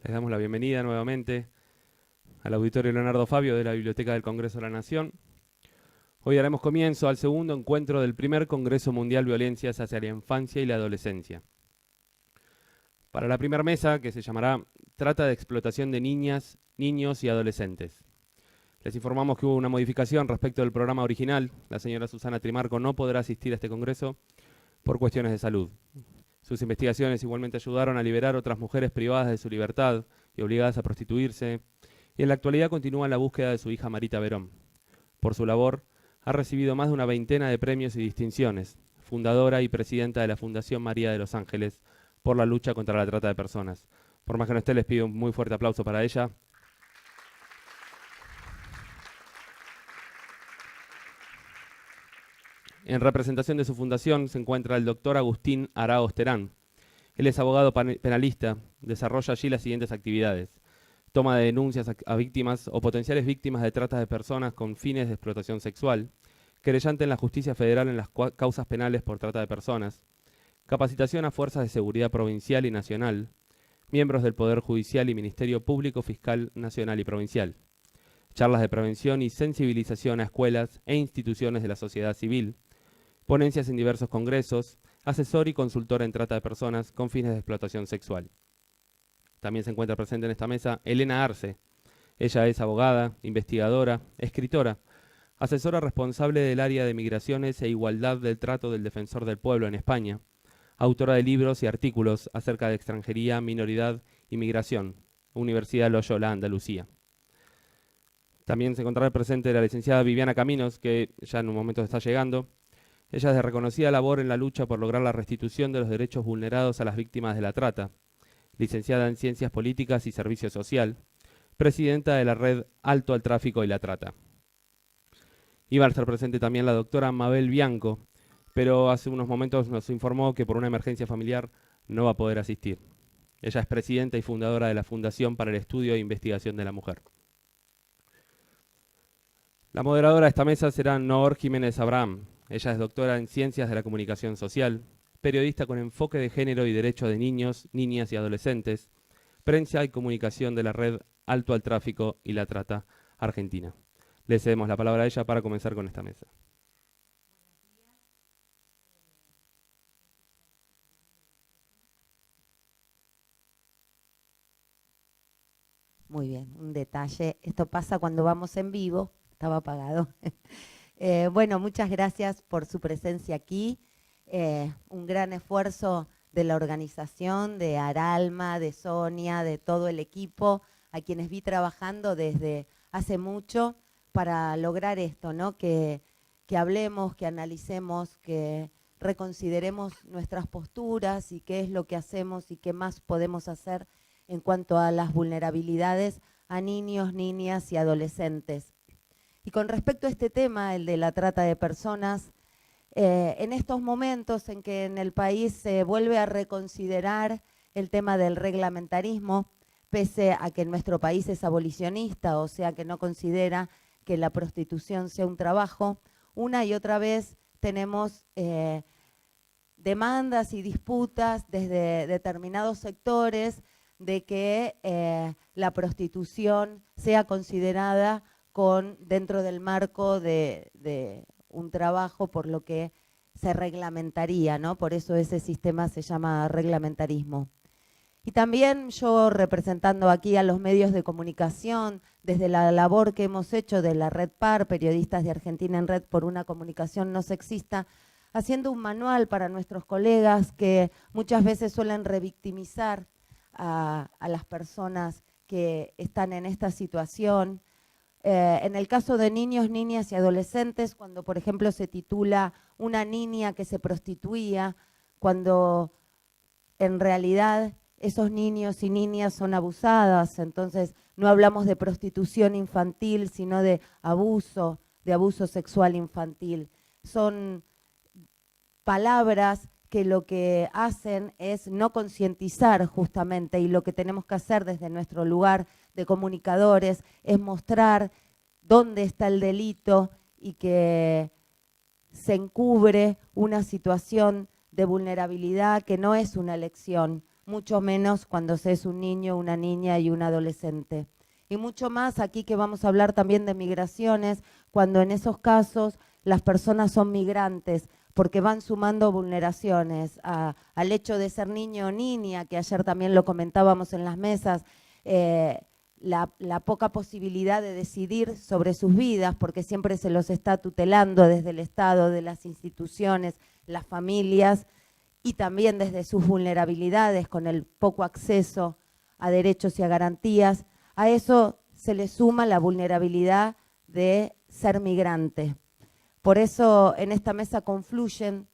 Les damos la bienvenida nuevamente al Auditorio Leonardo Fabio de la Biblioteca del Congreso de la Nación. Hoy daremos comienzo al segundo encuentro del primer Congreso Mundial Violencias hacia la Infancia y la Adolescencia. Para la primera mesa, que se llamará Trata de explotación de niñas, niños y adolescentes. Les informamos que hubo una modificación respecto del programa original. La señora Susana Trimarco no podrá asistir a este congreso por cuestiones de salud. Sus investigaciones igualmente ayudaron a liberar otras mujeres privadas de su libertad y obligadas a prostituirse, y en la actualidad continúa la búsqueda de su hija Marita Verón. Por su labor, ha recibido más de una veintena de premios y distinciones, fundadora y presidenta de la Fundación María de los Ángeles por la lucha contra la trata de personas. Por más que no esté, les pido un muy fuerte aplauso para ella. En representación de su fundación se encuentra el doctor Agustín Araoz Terán. Él es abogado penalista, desarrolla allí las siguientes actividades: toma de denuncias a víctimas o potenciales víctimas de trata de personas con fines de explotación sexual, querellante en la justicia federal en las causas penales por trata de personas, capacitación a fuerzas de seguridad provincial y nacional, miembros del Poder Judicial y Ministerio Público Fiscal Nacional y Provincial, charlas de prevención y sensibilización a escuelas e instituciones de la sociedad civil, ponencias en diversos congresos, asesor y consultor en trata de personas con fines de explotación sexual. También se encuentra presente en esta mesa Elena Arce. Ella es abogada, investigadora, escritora, asesora responsable del área de migraciones e igualdad del trato del Defensor del Pueblo en España, autora de libros y artículos acerca de extranjería, minoridad y migración, Universidad Loyola, Andalucía. También se encontrará presente la licenciada Viviana Caminos, que ya en un momento está llegando. Ella es de reconocida labor en la lucha por lograr la restitución de los derechos vulnerados a las víctimas de la trata, licenciada en Ciencias Políticas y Servicio Social, presidenta de la red Alto al Tráfico y la Trata. Iba a estar presente también la doctora Mabel Bianco, pero hace unos momentos nos informó que por una emergencia familiar no va a poder asistir. Ella es presidenta y fundadora de la Fundación para el Estudio e Investigación de la Mujer. La moderadora de esta mesa será Noor Jiménez Abraham. Ella es doctora en Ciencias de la Comunicación Social, periodista con enfoque de género y derecho de niños, niñas y adolescentes, prensa y comunicación de la red Alto al Tráfico y la Trata Argentina. Le cedemos la palabra a ella para comenzar con esta mesa. Muy bien, un detalle. Esto pasa cuando vamos en vivo. Estaba apagado. Bueno, muchas gracias por su presencia aquí. Un gran esfuerzo de la organización, de Aralma, de Sonia, de todo el equipo, a quienes vi trabajando desde hace mucho para lograr esto, ¿no? Que hablemos, que analicemos, que reconsideremos nuestras posturas y qué es lo que hacemos y qué más podemos hacer en cuanto a las vulnerabilidades a niños, niñas y adolescentes. Y con respecto a este tema, el de la trata de personas, en estos momentos en que en el país se vuelve a reconsiderar el tema del reglamentarismo, pese a que nuestro país es abolicionista, o sea que no considera que la prostitución sea un trabajo, una y otra vez tenemos demandas y disputas desde determinados sectores de que la prostitución sea considerada dentro del marco de un trabajo, por lo que se reglamentaría, ¿no? Por eso ese sistema se llama reglamentarismo. Y también yo, representando aquí a los medios de comunicación, desde la labor que hemos hecho de la Red PAR, Periodistas de Argentina en Red por una Comunicación No Sexista, haciendo un manual para nuestros colegas que muchas veces suelen revictimizar a las personas que están en esta situación. En el caso de niños, niñas y adolescentes, cuando por ejemplo se titula Una niña que se prostituía, cuando en realidad esos niños y niñas son abusadas, entonces no hablamos de prostitución infantil, sino de abuso sexual infantil. Son palabras que lo que hacen es no concientizar justamente, y lo que tenemos que hacer desde nuestro lugar de comunicadores es mostrar dónde está el delito y que se encubre una situación de vulnerabilidad que no es una elección, mucho menos cuando se es un niño, una niña y un adolescente. Y mucho más aquí que vamos a hablar también de migraciones, cuando en esos casos las personas son migrantes, porque van sumando vulneraciones al hecho de ser niño o niña, que ayer también lo comentábamos en las mesas, la poca posibilidad de decidir sobre sus vidas, porque siempre se los está tutelando desde el Estado, de las instituciones, las familias, y también desde sus vulnerabilidades, con el poco acceso a derechos y a garantías. A eso se le suma la vulnerabilidad de ser migrante. Por eso en esta mesa confluyen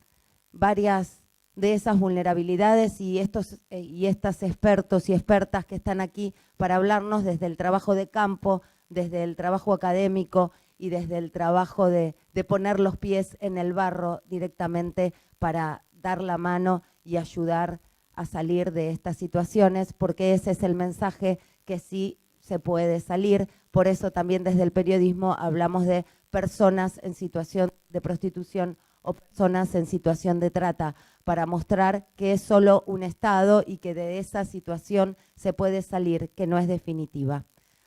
varias de esas vulnerabilidades y estas expertos y expertas que están aquí para hablarnos desde el trabajo de campo, desde el trabajo académico y desde el trabajo de poner los pies en el barro directamente para dar la mano y ayudar a salir de estas situaciones, porque ese es el mensaje que sí se puede salir. Por eso también desde el periodismo hablamos de personas en situación de prostitución o personas en situación de trata, para mostrar que es solo un estado y que de esa situación se puede salir, que no es definitiva.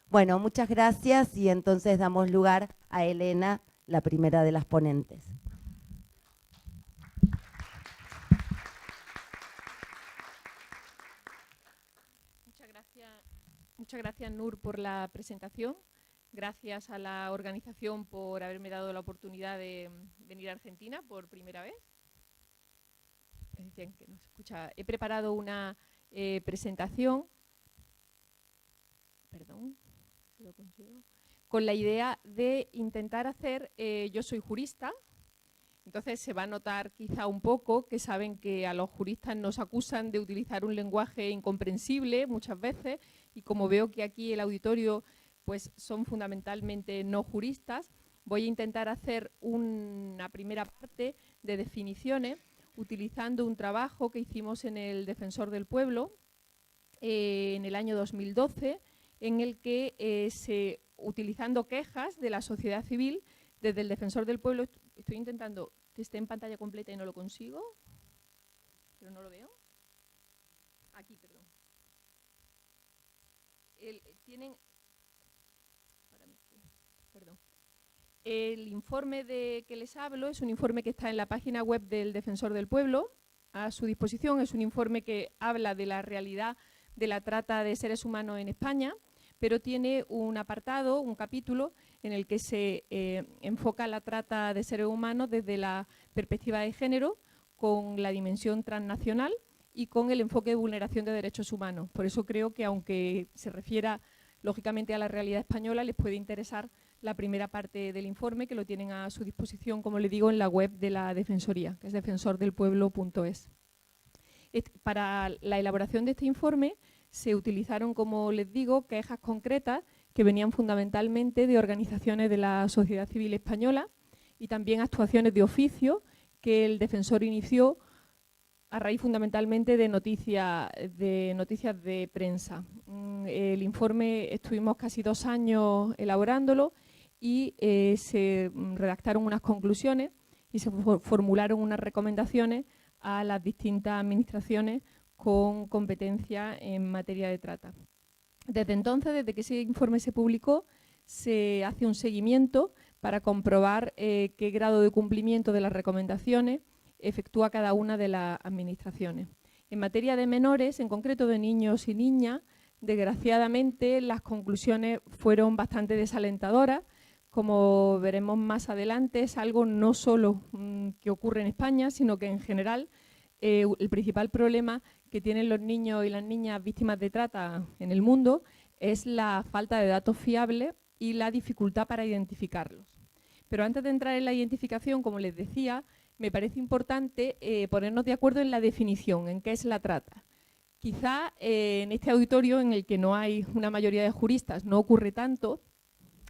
Bueno, muchas gracias y entonces damos lugar a Elena, la primera de las ponentes. Muchas gracias, Nur, por la presentación. Gracias a la organización por haberme dado la oportunidad de venir a Argentina por primera vez. Decían que no se escucha. He preparado una presentación, perdón, si lo consigo, con la idea de intentar hacer, yo soy jurista, entonces se va a notar quizá un poco que saben que a los juristas nos acusan de utilizar un lenguaje incomprensible muchas veces, y como veo que aquí el auditorio pues son fundamentalmente no juristas, voy a intentar hacer una primera parte de definiciones utilizando un trabajo que hicimos en el Defensor del Pueblo en el año 2012, en el que utilizando quejas de la sociedad civil desde el Defensor del Pueblo, estoy intentando que esté en pantalla completa y no lo consigo, pero no lo veo. Aquí, perdón. Tienen... Perdón. El informe de que les hablo es un informe que está en la página web del Defensor del Pueblo, a su disposición. Es un informe que habla de la realidad de la trata de seres humanos en España, pero tiene un apartado, un capítulo, en el que se enfoca la trata de seres humanos desde la perspectiva de género, con la dimensión transnacional y con el enfoque de vulneración de derechos humanos. Por eso creo que, aunque se refiera lógicamente a la realidad española, les puede interesar la primera parte del informe, que lo tienen a su disposición, como les digo, en la web de la Defensoría, que es defensordelpueblo.es. Para la elaboración de este informe se utilizaron, como les digo, quejas concretas que venían fundamentalmente de organizaciones de la sociedad civil española y también actuaciones de oficio que el defensor inició a raíz fundamentalmente de noticias de prensa. El informe estuvimos casi 2 años elaborándolo y se redactaron unas conclusiones y se formularon unas recomendaciones a las distintas administraciones con competencia en materia de trata. Desde entonces, desde que ese informe se publicó, se hace un seguimiento para comprobar qué grado de cumplimiento de las recomendaciones efectúa cada una de las administraciones. En materia de menores, en concreto de niños y niñas, desgraciadamente las conclusiones fueron bastante desalentadoras. Como veremos más adelante, es algo no solo que ocurre en España, sino que en general el principal problema que tienen los niños y las niñas víctimas de trata en el mundo es la falta de datos fiables y la dificultad para identificarlos. Pero antes de entrar en la identificación, como les decía, me parece importante ponernos de acuerdo en la definición, en qué es la trata. Quizá en este auditorio, en el que no hay una mayoría de juristas, no ocurre tanto,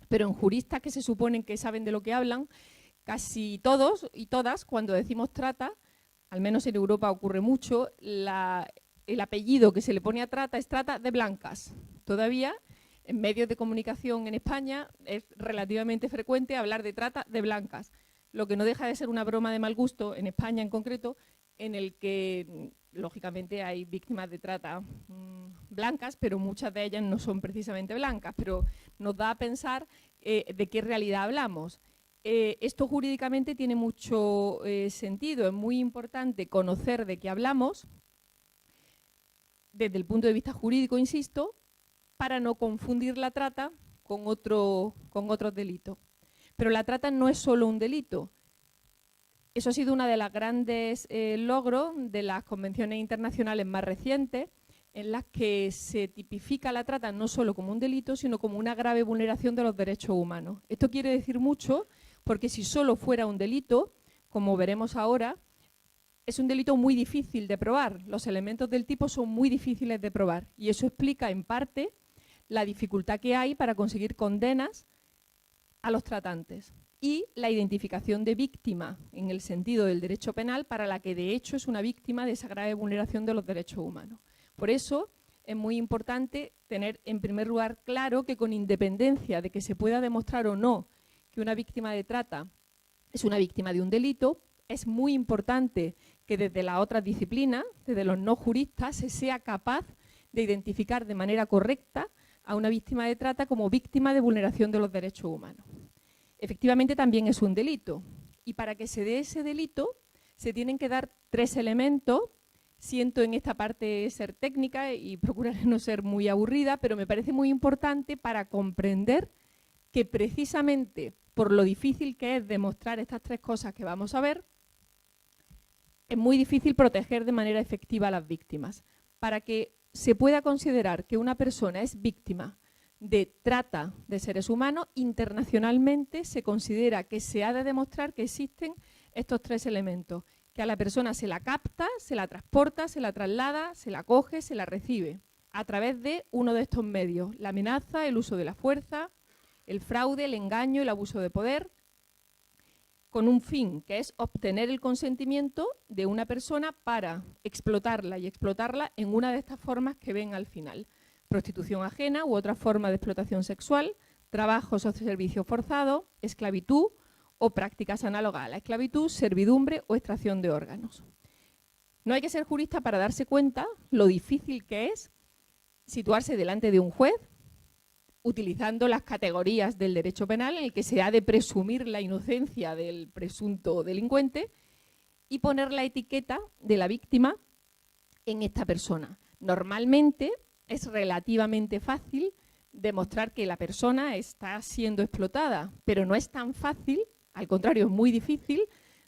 pero en juristas que se suponen que saben de lo que hablan, casi todos y todas, cuando decimos trata, al menos en Europa ocurre mucho, el apellido que se le pone a trata es trata de blancas. Todavía en medios de comunicación en España es relativamente frecuente hablar de trata de blancas, lo que no deja de ser una broma de mal gusto, en España en concreto, en el que, lógicamente, hay víctimas de trata blancas, pero muchas de ellas no son precisamente blancas, pero nos da a pensar de qué realidad hablamos. Esto jurídicamente tiene mucho sentido, es muy importante conocer de qué hablamos, desde el punto de vista jurídico, insisto, para no confundir la trata con otros delitos. Pero la trata no es solo un delito. Eso ha sido uno de los grandes logros de las convenciones internacionales más recientes, en las que se tipifica la trata no solo como un delito, sino como una grave vulneración de los derechos humanos. Esto quiere decir mucho, porque si solo fuera un delito, como veremos ahora, es un delito muy difícil de probar. Los elementos del tipo son muy difíciles de probar, y eso explica en parte la dificultad que hay para conseguir condenas a los tratantes y la identificación de víctima en el sentido del derecho penal, para la que de hecho es una víctima de esa grave vulneración de los derechos humanos. Por eso es muy importante tener en primer lugar claro que, con independencia de que se pueda demostrar o no que una víctima de trata es una víctima de un delito, es muy importante que desde las otras disciplinas, desde los no juristas, se sea capaz de identificar de manera correcta a una víctima de trata como víctima de vulneración de los derechos humanos. Efectivamente, también es un delito, y para que se dé ese delito se tienen que dar 3 elementos. Siento en esta parte ser técnica y procuraré no ser muy aburrida, pero me parece muy importante para comprender que, precisamente por lo difícil que es demostrar estas 3 cosas que vamos a ver, es muy difícil proteger de manera efectiva a las víctimas. Para que se pueda considerar que una persona es víctima de trata de seres humanos, internacionalmente se considera que se ha de demostrar que existen estos 3 elementos: que a la persona se la capta, se la transporta, se la traslada, se la coge, se la recibe, a través de uno de estos medios: la amenaza, el uso de la fuerza, el fraude, el engaño, el abuso de poder, con un fin, que es obtener el consentimiento de una persona para explotarla, y explotarla en una de estas formas que ven al final: prostitución ajena u otra forma de explotación sexual, trabajos o servicio forzado, esclavitud o prácticas análogas a la esclavitud, servidumbre o extracción de órganos. No hay que ser jurista para darse cuenta lo difícil que es situarse delante de un juez, utilizando las categorías del derecho penal, en el que se ha de presumir la inocencia del presunto delincuente, y poner la etiqueta de la víctima en esta persona. Normalmente es relativamente fácil demostrar que la persona está siendo explotada, pero no es tan fácil, al contrario, es muy difícil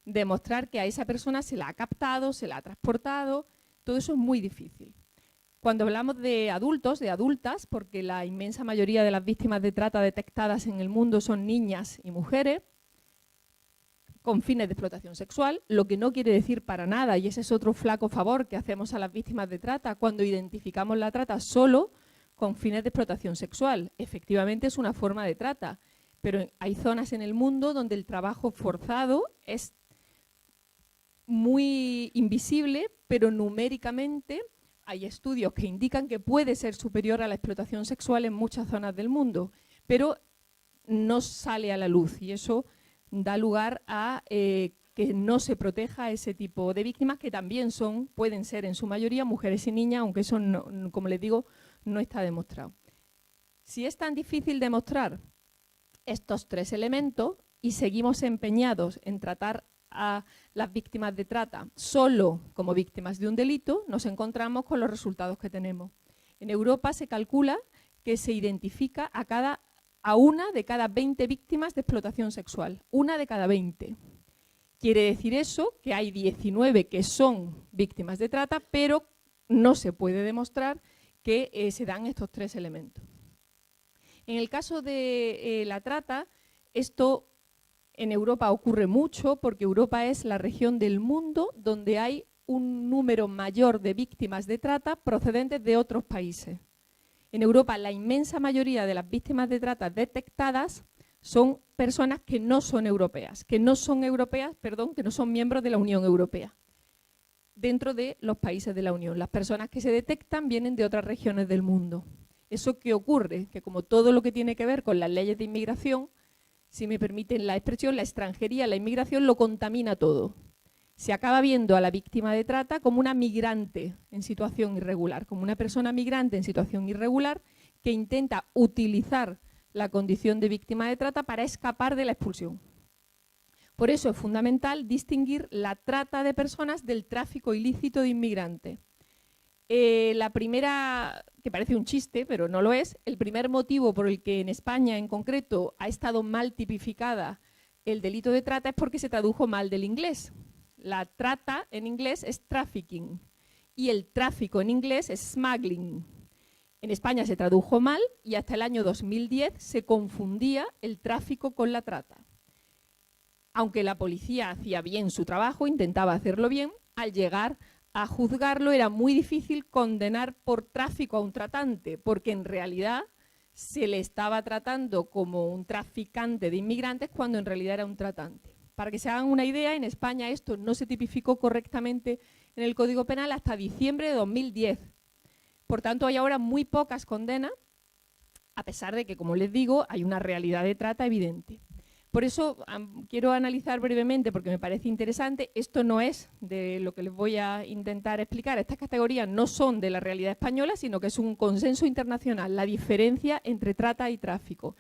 demostrar que a esa persona se la ha captado, se la ha transportado. Todo eso es muy difícil. Cuando hablamos de adultos, de adultas, porque la inmensa mayoría de las víctimas de trata detectadas en el mundo son niñas y mujeres con fines de explotación sexual, lo que no quiere decir para nada, y ese es otro flaco favor que hacemos a las víctimas de trata cuando identificamos la trata solo con fines de explotación sexual. Efectivamente es una forma de trata, pero hay zonas en el mundo donde el trabajo forzado es muy invisible, pero numéricamente hay estudios que indican que puede ser superior a la explotación sexual en muchas zonas del mundo, pero no sale a la luz, y eso da lugar a que no se proteja a ese tipo de víctimas, que también pueden ser en su mayoría mujeres y niñas, aunque eso, no, como les digo, no está demostrado. Si es tan difícil demostrar estos 3 elementos y seguimos empeñados en tratar a las víctimas de trata solo como víctimas de un delito, nos encontramos con los resultados que tenemos. En Europa se calcula que se identifica a una de cada 20 víctimas de explotación sexual. Una de cada 20. Quiere decir eso que hay 19 que son víctimas de trata, pero no se puede demostrar que se dan estos 3 elementos. En el caso de la trata, esto en Europa ocurre mucho, porque Europa es la región del mundo donde hay un número mayor de víctimas de trata procedentes de otros países. En Europa, la inmensa mayoría de las víctimas de trata detectadas son personas que no son europeas, que no son miembros de la Unión Europea, dentro de los países de la Unión. Las personas que se detectan vienen de otras regiones del mundo. ¿Eso qué ocurre? Que como todo lo que tiene que ver con las leyes de inmigración, si me permiten la expresión, la extranjería, la inmigración lo contamina todo. se acaba viendo a la víctima de trata como una migrante en situación irregular, como una persona migrante en situación irregular que intenta utilizar la condición de víctima de trata para escapar de la expulsión. Por eso es fundamental distinguir la trata de personas del tráfico ilícito de inmigrantes. La primera, que parece un chiste, pero no lo es, el primer motivo por el que en España en concreto ha estado mal tipificada el delito de trata es porque se tradujo mal del inglés. La trata en inglés es trafficking y el tráfico en inglés es smuggling. En España se tradujo mal y hasta el año 2010 se confundía el tráfico con la trata. Aunque la policía hacía bien su trabajo, intentaba hacerlo bien, al llegar a juzgarlo era muy difícil condenar por tráfico a un tratante, porque en realidad se le estaba tratando como un traficante de inmigrantes cuando en realidad era un tratante. Para que se hagan una idea, en España esto no se tipificó correctamente en el Código Penal hasta diciembre de 2010. Por tanto, hay ahora muy pocas condenas, a pesar de que, como les digo, hay una realidad de trata evidente. Por eso quiero analizar brevemente, porque me parece interesante, esto no es de lo que les voy a intentar explicar. Estas categorías no son de la realidad española, sino que es un consenso internacional, la diferencia entre trata y tráfico.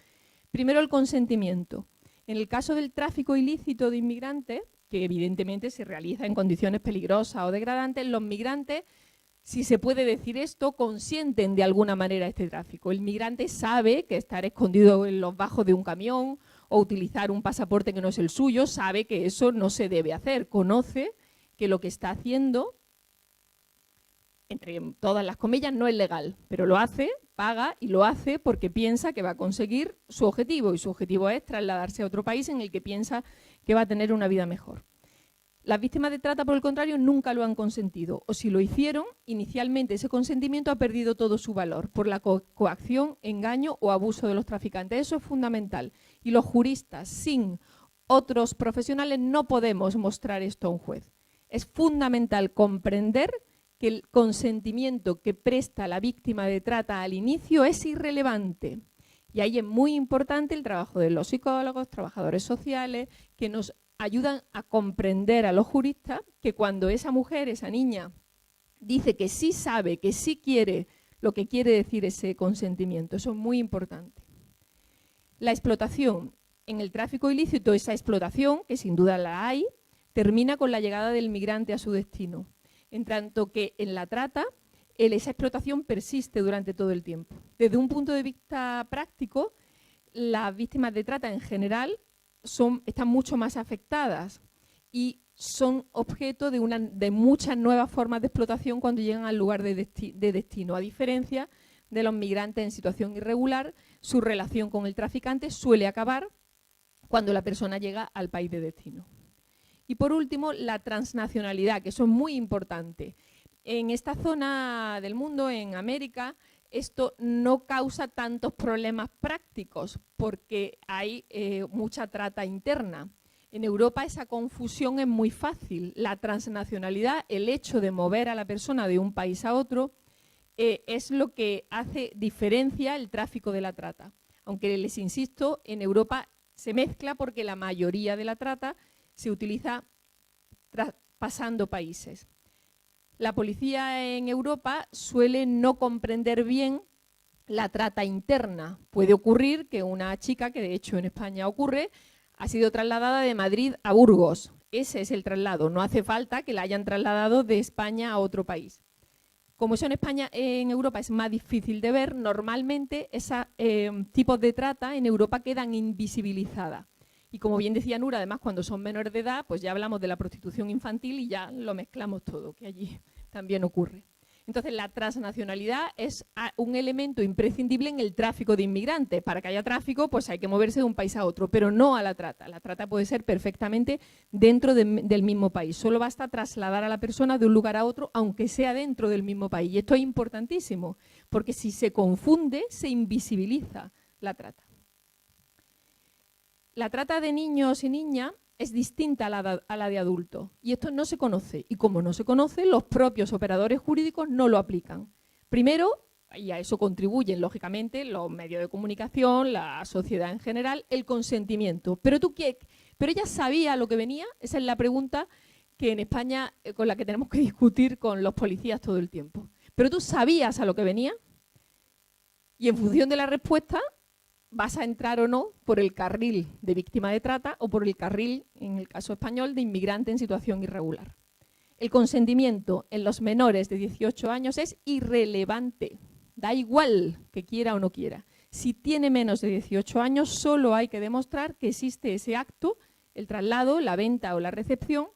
Primero, el consentimiento. En el caso del tráfico ilícito de inmigrantes, que evidentemente se realiza en condiciones peligrosas o degradantes, los migrantes, si se puede decir esto, consienten de alguna manera este tráfico. El migrante sabe que estar escondido en los bajos de un camión o utilizar un pasaporte que no es el suyo, sabe que eso no se debe hacer. Conoce que lo que está haciendo, entre todas las comillas, no es legal, pero lo hace, paga y lo hace porque piensa que va a conseguir su objetivo, y su objetivo es trasladarse a otro país en el que piensa que va a tener una vida mejor. Las víctimas de trata, por el contrario, nunca lo han consentido, o si lo hicieron, inicialmente ese consentimiento ha perdido todo su valor por la coacción, engaño o abuso de los traficantes. Eso es fundamental. Y los juristas, sin otros profesionales, no podemos mostrar esto a un juez. Es fundamental comprender que el consentimiento que presta la víctima de trata al inicio es irrelevante. Y ahí es muy importante el trabajo de los psicólogos, trabajadores sociales, que nos ayudan a comprender a los juristas que cuando esa mujer, esa niña, dice que sí sabe, que sí quiere lo que quiere decir ese consentimiento. Eso es muy importante. La explotación. En el tráfico ilícito, esa explotación, que sin duda la hay, termina con la llegada del migrante a su destino. En tanto que en la trata, esa explotación persiste durante todo el tiempo. Desde un punto de vista práctico, las víctimas de trata en general están mucho más afectadas y son objeto de muchas nuevas formas de explotación cuando llegan al lugar de destino. A diferencia de los migrantes en situación irregular, su relación con el traficante suele acabar cuando la persona llega al país de destino. Y por último, la transnacionalidad, que eso es muy importante. En esta zona del mundo, en América, esto no causa tantos problemas prácticos porque hay mucha trata interna. En Europa esa confusión es muy fácil. La transnacionalidad, el hecho de mover a la persona de un país a otro, es lo que diferencia el tráfico de la trata. Aunque les insisto, en Europa se mezcla porque la mayoría de la trata se utiliza pasando países. La policía en Europa suele no comprender bien la trata interna. Puede ocurrir que una chica, que de hecho en España ocurre, ha sido trasladada de Madrid a Burgos. Ese es el traslado. No hace falta que la hayan trasladado de España a otro país. Como eso en Europa es más difícil de ver, normalmente esos tipos de trata en Europa quedan invisibilizadas. Y como bien decía Nura, además cuando son menores de edad, pues ya hablamos de la prostitución infantil y ya lo mezclamos todo, que allí también ocurre. Entonces la transnacionalidad es un elemento imprescindible en el tráfico de inmigrantes. Para que haya tráfico, pues hay que moverse de un país a otro, pero no a la trata. La trata puede ser perfectamente dentro del mismo país. Solo basta trasladar a la persona de un lugar a otro, aunque sea dentro del mismo país. Y esto es importantísimo, porque si se confunde, se invisibiliza la trata. La trata de niños y niñas es distinta a la de adultos y esto no se conoce, y como no se conoce, los propios operadores jurídicos no lo aplican. Primero, y a eso contribuyen lógicamente los medios de comunicación, la sociedad en general, el consentimiento. ¿Pero ella sabía lo que venía? Esa es la pregunta que en España con la que tenemos que discutir con los policías todo el tiempo. Pero tú sabías a lo que venía y en función de la respuesta vas a entrar o no por el carril de víctima de trata o por el carril, en el caso español, de inmigrante en situación irregular. El consentimiento en los menores de 18 años es irrelevante. Da igual que quiera o no quiera. Si tiene menos de 18 años, solo hay que demostrar que existe ese acto, el traslado, la venta o la recepción,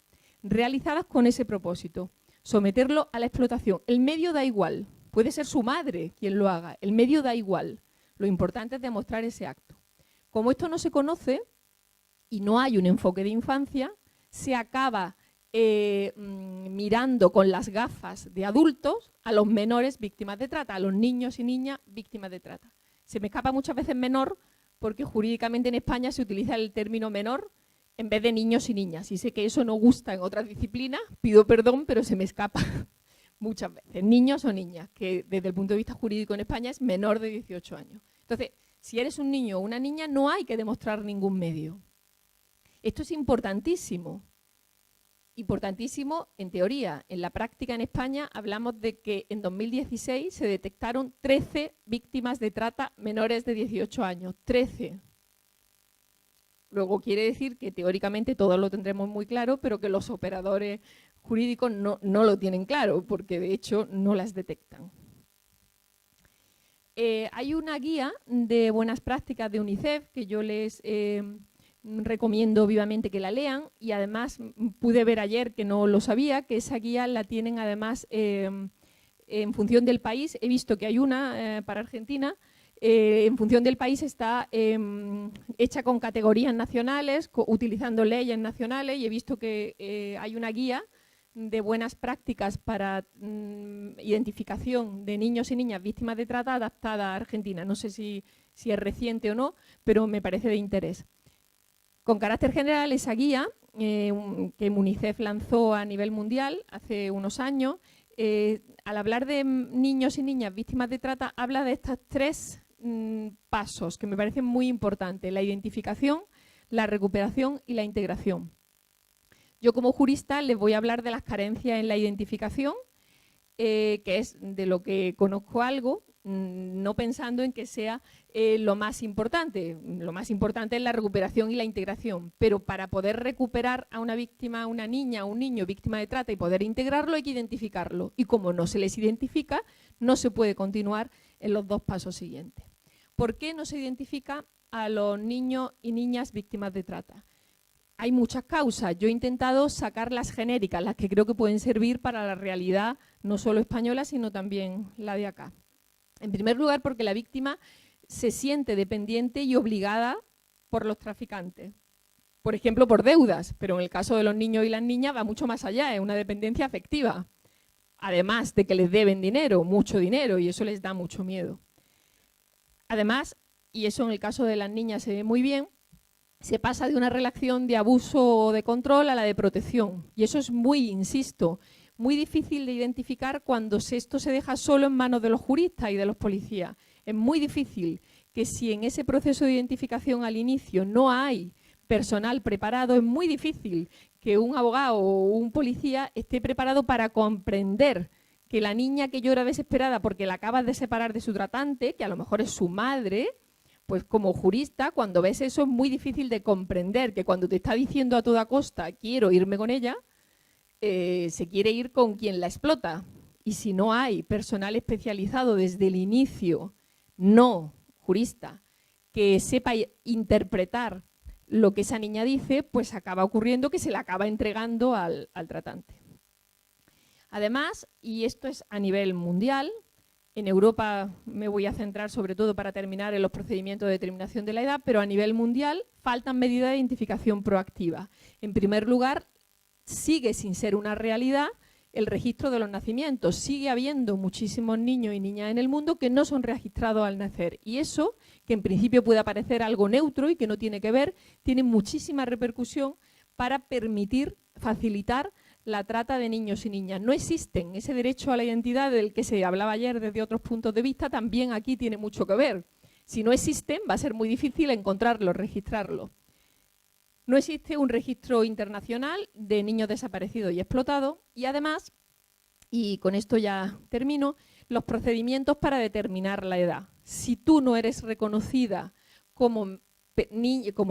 realizadas con ese propósito. Someterlo a la explotación. El medio da igual. Puede ser su madre quien lo haga. El medio da igual. Lo importante es demostrar ese acto. Como esto no se conoce y no hay un enfoque de infancia, se acaba mirando con las gafas de adultos a los menores víctimas de trata, a los niños y niñas víctimas de trata. Se me escapa muchas veces menor porque jurídicamente en España se utiliza el término menor en vez de niños y niñas. Y sé que eso no gusta en otras disciplinas, pido perdón, pero se me escapa muchas veces. Niños o niñas, que desde el punto de vista jurídico en España es menor de 18 años. Entonces, si eres un niño o una niña, no hay que demostrar ningún medio. Esto es importantísimo. Importantísimo en teoría. En la práctica en España hablamos de que en 2016 se detectaron 13 víctimas de trata menores de 18 años. 13. Luego quiere decir que teóricamente todos lo tendremos muy claro, pero que los operadores jurídicos no lo tienen claro, porque de hecho no las detectan. Hay una guía de buenas prácticas de UNICEF que yo les recomiendo vivamente que la lean, y además pude ver ayer, que no lo sabía, que esa guía la tienen además en función del país. He visto que hay una para Argentina. En función del país está hecha con categorías nacionales, utilizando leyes nacionales, y he visto que hay una guía de buenas prácticas para identificación de niños y niñas víctimas de trata adaptada a Argentina. No sé si es reciente o no, pero me parece de interés. Con carácter general, esa guía que UNICEF lanzó a nivel mundial hace unos años, al hablar de niños y niñas víctimas de trata, habla de estos tres pasos que me parecen muy importantes: la identificación, la recuperación y la integración. Yo como jurista les voy a hablar de las carencias en la identificación, que es de lo que conozco algo, no pensando en que sea lo más importante. Lo más importante es la recuperación y la integración, pero para poder recuperar a una víctima, a una niña o un niño víctima de trata y poder integrarlo, hay que identificarlo. Y como no se les identifica, no se puede continuar en los dos pasos siguientes. ¿Por qué no se identifica a los niños y niñas víctimas de trata? Hay muchas causas. Yo he intentado sacar las genéricas, las que creo que pueden servir para la realidad no solo española, sino también la de acá. En primer lugar, porque la víctima se siente dependiente y obligada por los traficantes. Por ejemplo, por deudas, pero en el caso de los niños y las niñas va mucho más allá, es una dependencia afectiva. Además de que les deben dinero, mucho dinero, y eso les da mucho miedo. Además, y eso en el caso de las niñas se ve muy bien, se pasa de una relación de abuso o de control a la de protección. Y eso es muy, insisto, muy difícil de identificar cuando esto se deja solo en manos de los juristas y de los policías. Es muy difícil que si en ese proceso de identificación al inicio no hay personal preparado, es muy difícil que un abogado o un policía esté preparado para comprender que la niña que llora desesperada porque la acabas de separar de su tratante, que a lo mejor es su madre, pues como jurista, cuando ves eso es muy difícil de comprender que cuando te está diciendo a toda costa quiero irme con ella, se quiere ir con quien la explota. Y si no hay personal especializado desde el inicio, no jurista, que sepa interpretar lo que esa niña dice, pues acaba ocurriendo que se la acaba entregando al tratante. Además, y esto es a nivel mundial, en Europa me voy a centrar sobre todo para terminar en los procedimientos de determinación de la edad, pero a nivel mundial faltan medidas de identificación proactiva. En primer lugar, sigue sin ser una realidad el registro de los nacimientos. Sigue habiendo muchísimos niños y niñas en el mundo que no son registrados al nacer. Y eso, que en principio puede parecer algo neutro y que no tiene que ver, tiene muchísima repercusión para permitir, facilitar la trata de niños y niñas. No existen. Ese derecho a la identidad del que se hablaba ayer desde otros puntos de vista también aquí tiene mucho que ver. Si no existen, va a ser muy difícil encontrarlos, registrarlos. No existe un registro internacional de niños desaparecidos y explotados y además, y con esto ya termino, los procedimientos para determinar la edad. Si tú no eres reconocida como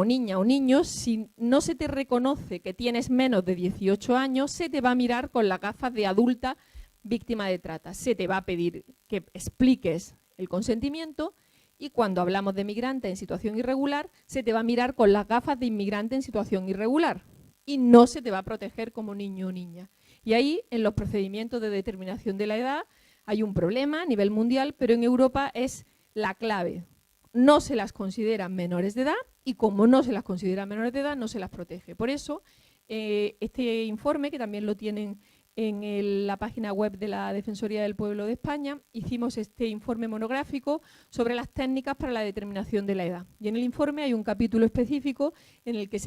niña o niño, si no se te reconoce que tienes menos de 18 años, se te va a mirar con las gafas de adulta víctima de trata. Se te va a pedir que expliques el consentimiento y cuando hablamos de migrante en situación irregular, se te va a mirar con las gafas de inmigrante en situación irregular y no se te va a proteger como niño o niña. Y ahí, en los procedimientos de determinación de la edad, hay un problema a nivel mundial, pero en Europa es la clave. No se las consideran menores de edad y como no se las considera menores de edad, no se las protege. Por eso, este informe, que también lo tienen en la página web de la Defensoría del Pueblo de España, hicimos este informe monográfico sobre las técnicas para la determinación de la edad. Y en el informe hay un capítulo específico en el que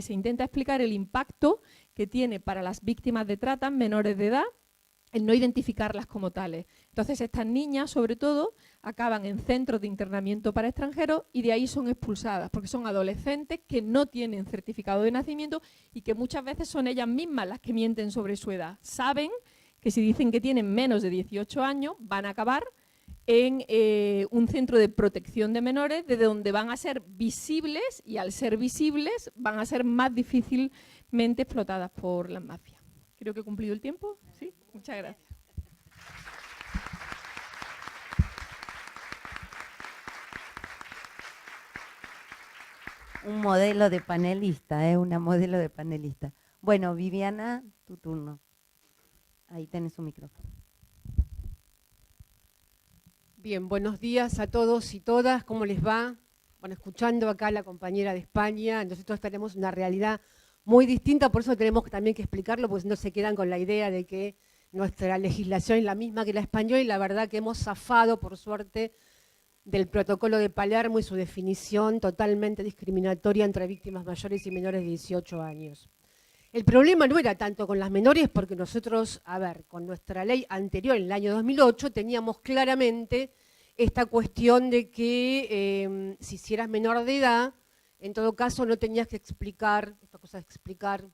se intenta explicar el impacto que tiene para las víctimas de trata menores de edad el no identificarlas como tales. Entonces estas niñas, sobre todo, acaban en centros de internamiento para extranjeros y de ahí son expulsadas, porque son adolescentes que no tienen certificado de nacimiento y que muchas veces son ellas mismas las que mienten sobre su edad. Saben que si dicen que tienen menos de 18 años, van a acabar en un centro de protección de menores, desde donde van a ser visibles y al ser visibles van a ser más difícilmente explotadas por las mafias. Creo que he cumplido el tiempo. Sí, muchas gracias. Un modelo de panelista, una modelo de panelista. Bueno, Viviana, tu turno. Ahí tenés un micrófono. Bien, buenos días a todos y todas. ¿Cómo les va? Bueno, escuchando acá a la compañera de España, nosotros tenemos una realidad muy distinta, por eso tenemos también que explicarlo, porque no se quedan con la idea de que nuestra legislación es la misma que la española y la verdad que hemos zafado, por suerte, del protocolo de Palermo y su definición totalmente discriminatoria entre víctimas mayores y menores de 18 años. El problema no era tanto con las menores porque nosotros, con nuestra ley anterior, en el año 2008, teníamos claramente esta cuestión de que si eras menor de edad, en todo caso no tenías que explicar, esta cosa de explicar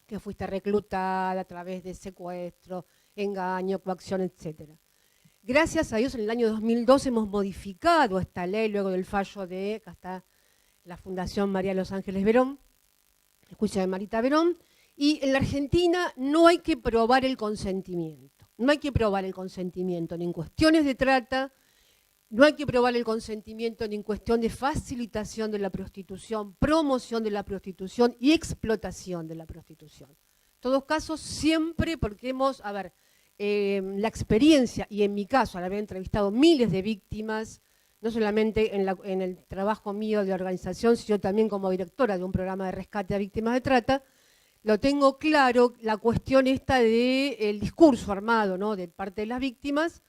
que fuiste reclutada a través de secuestro, engaño, coacción, etc. Gracias a Dios en el año 2002 hemos modificado esta ley luego del fallo de, acá está la Fundación María Los Ángeles Verón, el juicio de Marita Verón, y en la Argentina no hay que probar el consentimiento. No hay que probar el consentimiento ni en cuestiones de trata, no hay que probar el consentimiento ni en cuestión de facilitación de la prostitución, promoción de la prostitución y explotación de la prostitución. En todos casos, siempre porque hemos, la experiencia, y en mi caso, al haber entrevistado miles de víctimas, no solamente en el trabajo mío de organización, sino también como directora de un programa de rescate a víctimas de trata, lo tengo claro, la cuestión esta del discurso armado, ¿no?, de parte de las víctimas,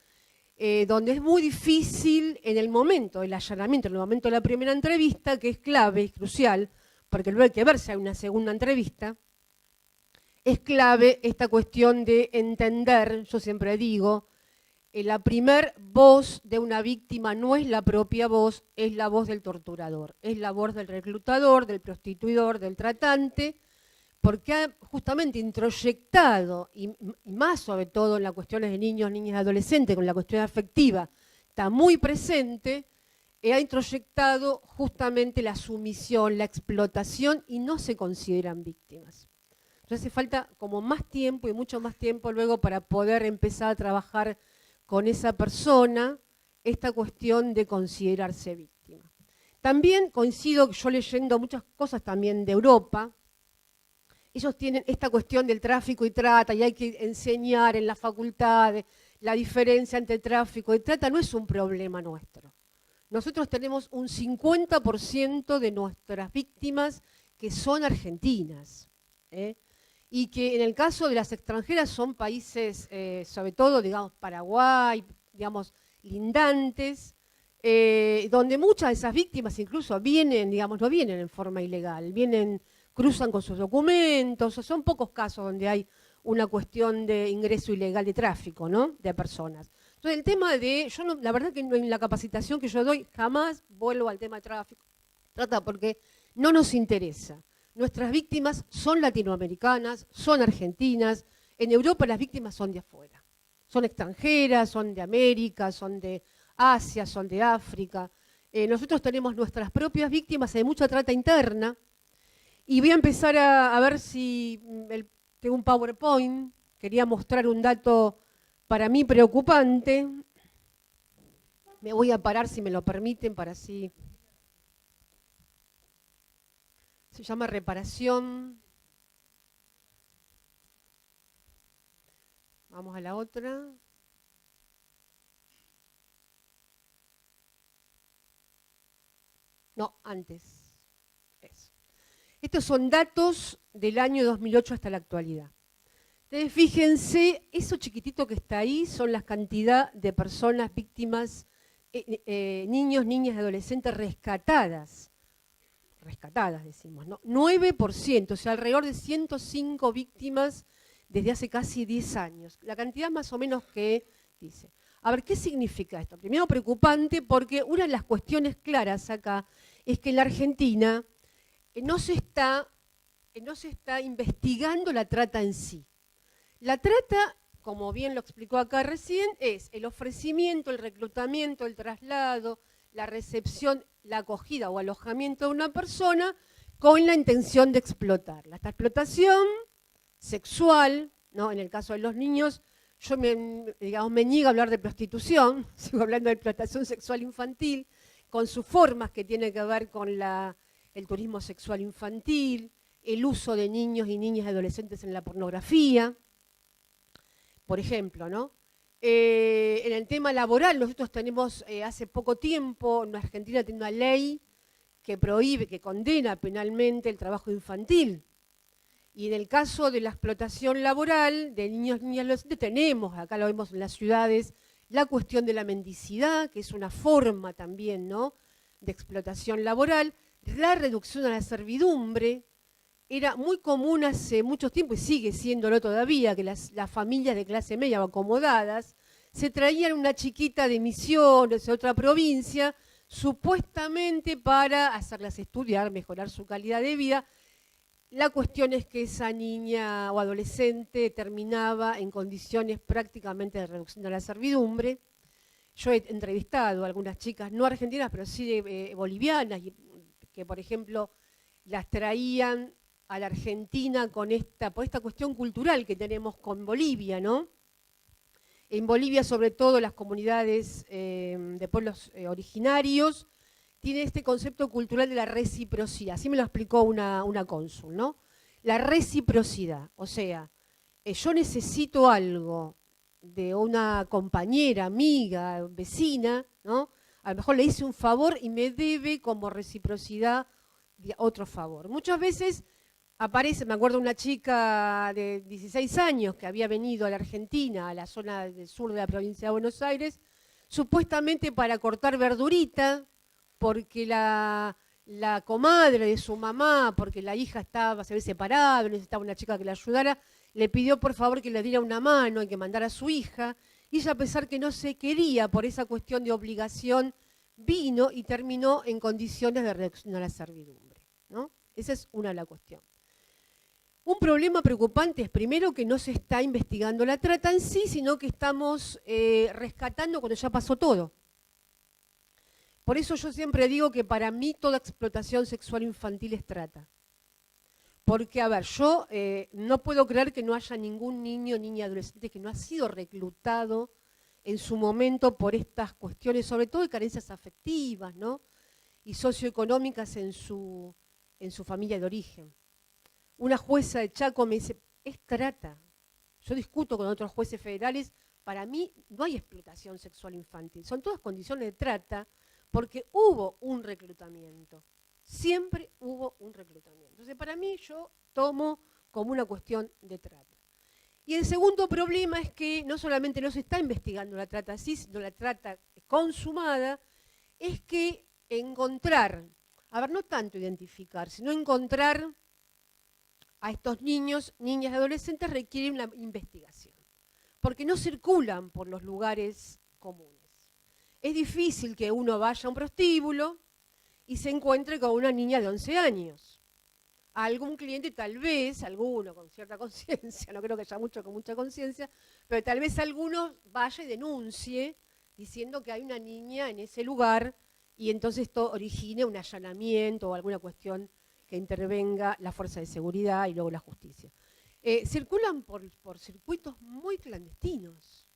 donde es muy difícil en el momento del allanamiento, en el momento de la primera entrevista, que es clave, es crucial, porque luego hay que ver si hay una segunda entrevista, es clave esta cuestión de entender, yo siempre digo, la primer voz de una víctima no es la propia voz, es la voz del torturador, es la voz del reclutador, del prostituidor, del tratante, porque ha justamente introyectado, y más sobre todo en las cuestiones de niños, niñas y adolescentes, con la cuestión afectiva, está muy presente, ha introyectado justamente la sumisión, la explotación, y no se consideran víctimas. Entonces hace falta como más tiempo, y mucho más tiempo luego, para poder empezar a trabajar con esa persona esta cuestión de considerarse víctima. También coincido, yo leyendo muchas cosas también de Europa, ellos tienen esta cuestión del tráfico y trata, y hay que enseñar en la facultad la diferencia entre tráfico y trata, no es un problema nuestro. Nosotros tenemos un 50% de nuestras víctimas que son argentinas, y que en el caso de las extranjeras son países, sobre todo, digamos, Paraguay, digamos, lindantes, donde muchas de esas víctimas incluso vienen, digamos, no vienen en forma ilegal, cruzan con sus documentos, son pocos casos donde hay una cuestión de ingreso ilegal de tráfico, ¿no?, de personas. Entonces el tema de, yo no, la verdad que en la capacitación que yo doy jamás vuelvo al tema de tráfico, trata porque no nos interesa. Nuestras víctimas son latinoamericanas, son argentinas. En Europa las víctimas son de afuera. Son extranjeras, son de América, son de Asia, son de África. Nosotros tenemos nuestras propias víctimas, hay mucha trata interna. Y voy a empezar a ver si tengo un PowerPoint. Quería mostrar un dato para mí preocupante. Me voy a parar, si me lo permiten, para así. Se llama reparación. Vamos a la otra. No, antes. Eso. Estos son datos del año 2008 hasta la actualidad. Entonces, fíjense, eso chiquitito que está ahí son la cantidad de personas víctimas, niños, niñas y adolescentes rescatadas. Rescatadas, decimos, ¿no? 9%, o sea, alrededor de 105 víctimas desde hace casi 10 años. La cantidad más o menos que dice. A ver, ¿qué significa esto? Primero, preocupante, porque una de las cuestiones claras acá es que en la Argentina no se está investigando la trata en sí. La trata, como bien lo explicó acá recién, es el ofrecimiento, el reclutamiento, el traslado, la recepción, la acogida o alojamiento de una persona con la intención de explotarla. Esta explotación sexual, ¿no? En el caso de los niños, yo me niego a hablar de prostitución, sigo hablando de explotación sexual infantil, con sus formas que tienen que ver con el turismo sexual infantil, el uso de niños y niñas y adolescentes en la pornografía, por ejemplo, ¿no? En el tema laboral, nosotros tenemos hace poco tiempo, en Argentina tiene una ley que prohíbe, que condena penalmente el trabajo infantil. Y en el caso de la explotación laboral de niños, niñas y adolescentes, tenemos, acá lo vemos en las ciudades, la cuestión de la mendicidad, que es una forma también, ¿no?, de explotación laboral, la reducción a la servidumbre. Era muy común hace mucho tiempo, y sigue siéndolo todavía, que las familias de clase media o acomodadas se traían una chiquita de Misiones, de otra provincia, supuestamente para hacerlas estudiar, mejorar su calidad de vida. La cuestión es que esa niña o adolescente terminaba en condiciones prácticamente de reducción a la servidumbre. Yo he entrevistado a algunas chicas, no argentinas, pero sí bolivianas, que por ejemplo las traían a la Argentina por esta cuestión cultural que tenemos con Bolivia, ¿no? En Bolivia, sobre todo, las comunidades de pueblos originarios tienen este concepto cultural de la reciprocidad. Así me lo explicó una cónsul, ¿no? La reciprocidad, o sea, yo necesito algo de una compañera, amiga, vecina, ¿no? A lo mejor le hice un favor y me debe como reciprocidad otro favor. Muchas veces aparece, me acuerdo, una chica de 16 años que había venido a la Argentina, a la zona del sur de la provincia de Buenos Aires, supuestamente para cortar verdurita, porque la comadre de su mamá, porque la hija se había separado, necesitaba una chica que la ayudara, le pidió por favor que le diera una mano y que mandara a su hija, y ella, a pesar que no se quería por esa cuestión de obligación, vino y terminó en condiciones de reducción a la servidumbre, ¿no? Esa es una de las cuestiones. Un problema preocupante es, primero, que no se está investigando la trata en sí, sino que estamos rescatando cuando ya pasó todo. Por eso yo siempre digo que para mí toda explotación sexual infantil es trata. Porque, a ver, yo no puedo creer que no haya ningún niño, niña, adolescente que no ha sido reclutado en su momento por estas cuestiones, sobre todo de carencias afectivas, ¿no?, y socioeconómicas en su familia de origen. Una jueza de Chaco me dice, es trata. Yo discuto con otros jueces federales, para mí no hay explotación sexual infantil, son todas condiciones de trata, porque hubo un reclutamiento, siempre hubo un reclutamiento. Entonces, para mí, yo tomo como una cuestión de trata. Y el segundo problema es que no solamente no se está investigando la trata así, sino la trata consumada, es que encontrar, a ver, no tanto identificar, sino encontrar a estos niños, niñas y adolescentes requiere una investigación, porque no circulan por los lugares comunes. Es difícil que uno vaya a un prostíbulo y se encuentre con una niña de 11 años. A algún cliente tal vez, alguno con cierta conciencia, no creo que haya mucho con mucha conciencia, pero tal vez alguno vaya y denuncie diciendo que hay una niña en ese lugar y entonces esto origine un allanamiento o alguna cuestión que intervenga la fuerza de seguridad y luego la justicia. Circulan por circuitos muy clandestinos,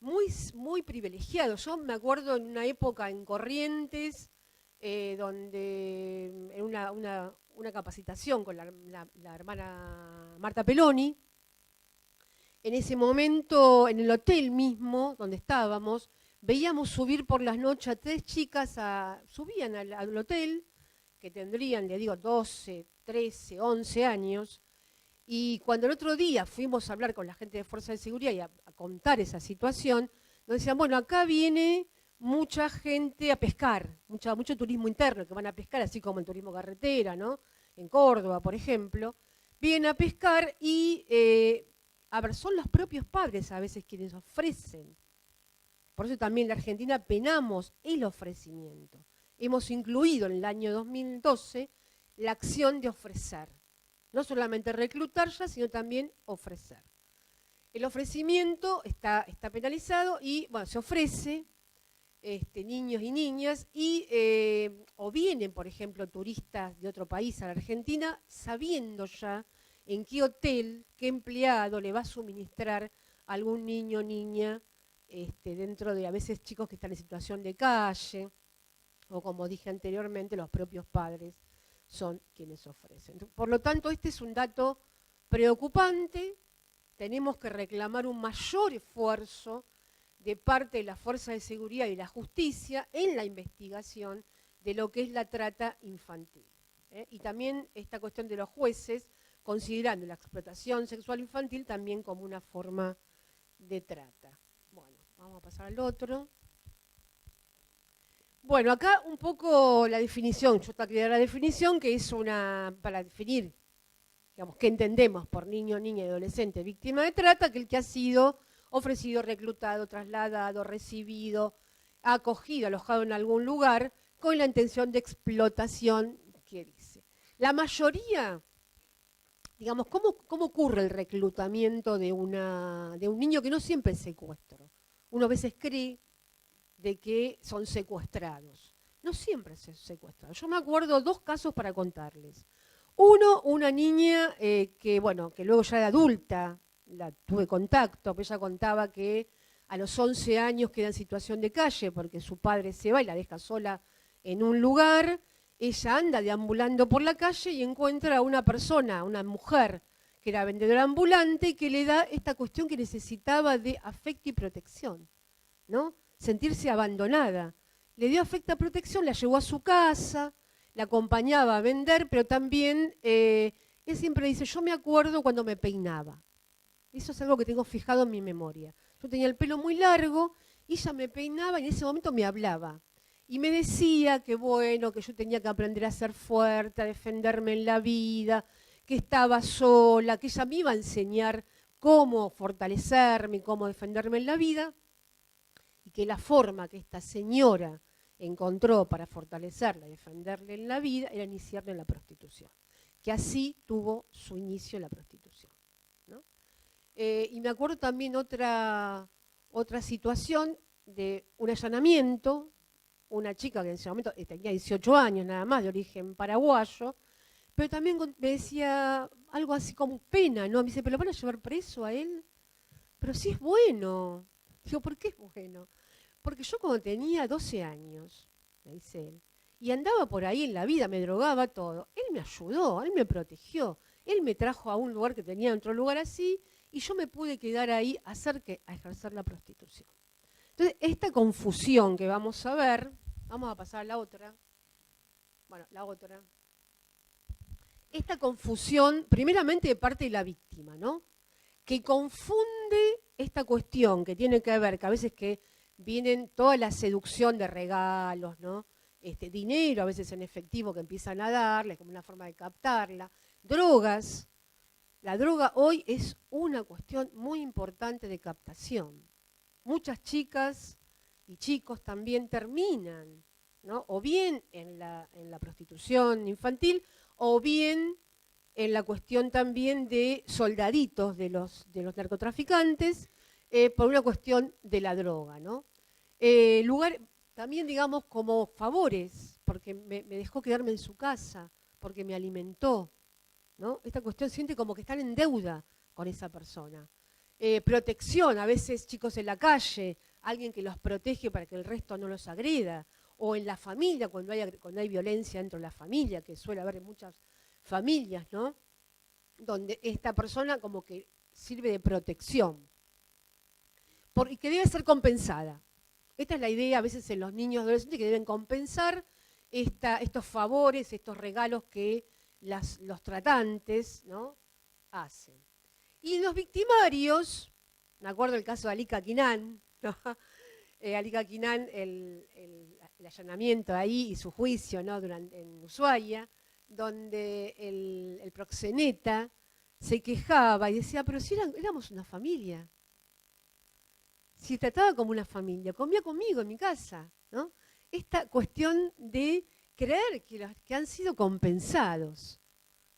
muy privilegiados. Yo me acuerdo en una época en Corrientes, donde en una capacitación con la hermana Marta Peloni, en ese momento en el hotel mismo donde estábamos, veíamos subir por las noches a 3 chicas, subían al hotel, que tendrían, le digo, 12, 13, 11 años, y cuando el otro día fuimos a hablar con la gente de Fuerza de Seguridad y a contar esa situación, nos decían, bueno, acá viene mucha gente a pescar, mucho turismo interno que van a pescar, así como el turismo carretera, ¿no? En Córdoba, por ejemplo, vienen a pescar y, a ver, son los propios padres a veces quienes ofrecen. Por eso también en la Argentina penamos el ofrecimiento. Hemos incluido en el año 2012 la acción de ofrecer. No solamente reclutar ya, sino también ofrecer. El ofrecimiento está penalizado y, bueno, se ofrece niños y niñas y o vienen, por ejemplo, turistas de otro país a la Argentina sabiendo ya en qué hotel, qué empleado le va a suministrar a algún niño o niña dentro de a veces chicos que están en situación de calle o, como dije anteriormente, los propios padres son quienes ofrecen. Por lo tanto, este es un dato preocupante. Tenemos que reclamar un mayor esfuerzo de parte de la Fuerza de Seguridad y la Justicia en la investigación de lo que es la trata infantil. Y también esta cuestión de los jueces, considerando la explotación sexual infantil también como una forma de trata. Bueno, vamos a pasar al otro. Bueno, acá un poco la definición, yo te dar la definición, que es para definir, digamos, qué entendemos por niño, niña y adolescente víctima de trata, que el que ha sido ofrecido, reclutado, trasladado, recibido, acogido, alojado en algún lugar, con la intención de explotación que dice. La mayoría, digamos, ¿cómo ocurre el reclutamiento de un niño que no siempre es secuestro? Uno a veces cree de que son secuestrados. No siempre es secuestrado. Yo me acuerdo 2 casos para contarles. Uno, una niña que luego ya de adulta la tuve contacto, pero ella contaba que a los 11 años queda en situación de calle porque su padre se va y la deja sola en un lugar. Ella anda deambulando por la calle y encuentra a una persona, una mujer que era vendedora ambulante y que le da esta cuestión que necesitaba de afecto y protección, ¿no? Sentirse abandonada. Le dio afecto y protección, la llevó a su casa, la acompañaba a vender, pero también él siempre dice, yo me acuerdo cuando me peinaba. Eso es algo que tengo fijado en mi memoria. Yo tenía el pelo muy largo, y ella me peinaba y en ese momento me hablaba. Y me decía que bueno, que yo tenía que aprender a ser fuerte, a defenderme en la vida, que estaba sola, que ella me iba a enseñar cómo fortalecerme, cómo defenderme en la vida, y que la forma que esta señora encontró para fortalecerla y defenderle en la vida era iniciarla en la prostitución, que así tuvo su inicio en la prostitución, ¿no? Y me acuerdo también otra situación de un allanamiento, una chica que en ese momento tenía 18 años nada más, de origen paraguayo, pero también me decía algo así como pena, ¿no? Me dice, ¿pero lo van a llevar preso a él? Pero sí es bueno. Digo, ¿por qué es bueno? Porque yo cuando tenía 12 años, me dice él, y andaba por ahí en la vida, me drogaba todo, él me ayudó, él me protegió, él me trajo a un lugar que tenía otro lugar así, y yo me pude quedar ahí a ejercer la prostitución. Entonces, esta confusión que vamos a ver, vamos a pasar a la otra. Bueno, la otra. Esta confusión, primeramente de parte de la víctima, ¿no? Que confunde esta cuestión que tiene que ver, que a veces que vienen toda la seducción de regalos, ¿no? Dinero, a veces en efectivo que empiezan a darle, como una forma de captarla. Drogas. La droga hoy es una cuestión muy importante de captación. Muchas chicas y chicos también terminan ¿no? O bien en la prostitución infantil, o bien en la cuestión también de soldaditos de los narcotraficantes, por una cuestión de la droga, ¿no? Lugar, también digamos como favores, porque me dejó quedarme en su casa, porque me alimentó, ¿no? Esta cuestión siente como que están en deuda con esa persona. Protección, a veces chicos en la calle, alguien que los protege para que el resto no los agreda, o en la familia, cuando hay violencia dentro de la familia, que suele haber en muchas familias, ¿no? Donde esta persona como que sirve de protección, y que debe ser compensada. Esta es la idea a veces en los niños adolescentes, que deben compensar estos favores, estos regalos que los tratantes, ¿no?, hacen. Y en los victimarios, me acuerdo el caso de Ali Caquinán, ¿no? Ali Caquinán, el allanamiento ahí y su juicio, ¿no?, en Ushuaia, donde el proxeneta se quejaba y decía, pero si éramos una familia, si trataba como una familia, comía conmigo en mi casa, ¿no? Esta cuestión de creer que han sido compensados.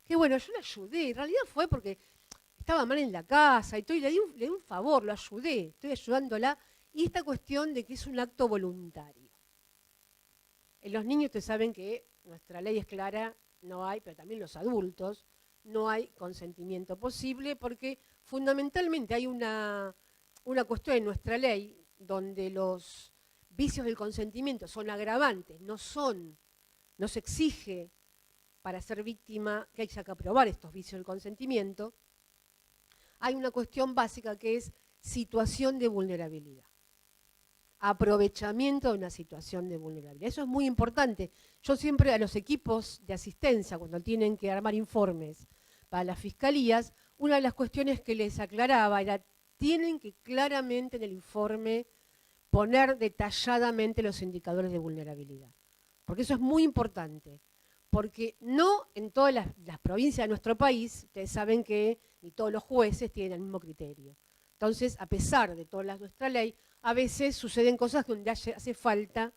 Que bueno, yo le ayudé, en realidad fue porque estaba mal en la casa y todo, y le di un favor, lo ayudé, estoy ayudándola, y esta cuestión de que es un acto voluntario. En los niños ustedes saben que nuestra ley es clara, no hay, pero también los adultos, no hay consentimiento posible, porque fundamentalmente hay una cuestión en nuestra ley donde los vicios del consentimiento son agravantes, no se exige para ser víctima que haya que aprobar estos vicios del consentimiento. Hay una cuestión básica que es situación de vulnerabilidad, aprovechamiento de una situación de vulnerabilidad. Eso es muy importante. Yo siempre a los equipos de asistencia, cuando tienen que armar informes para las fiscalías, una de las cuestiones que les aclaraba era: tienen que claramente en el informe poner detalladamente los indicadores de vulnerabilidad. Porque eso es muy importante. Porque no en todas las provincias de nuestro país, ustedes saben que ni todos los jueces tienen el mismo criterio. Entonces, a pesar de toda nuestra ley, a veces suceden cosas donde hace falta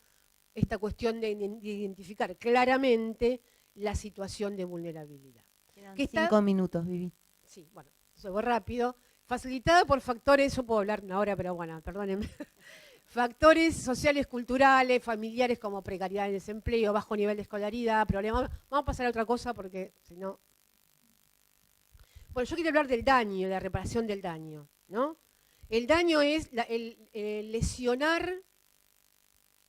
esta cuestión de identificar claramente la situación de vulnerabilidad. Quedan 5 minutos, Vivi. Sí, bueno, eso voy rápido. Facilitada por factores, yo puedo hablar una hora, pero bueno, perdónenme. Factores sociales, culturales, familiares como precariedad en desempleo, bajo nivel de escolaridad, problemas. Vamos a pasar a otra cosa porque si no... Bueno, yo quiero hablar del daño, de la reparación del daño, ¿no? El daño es el lesionar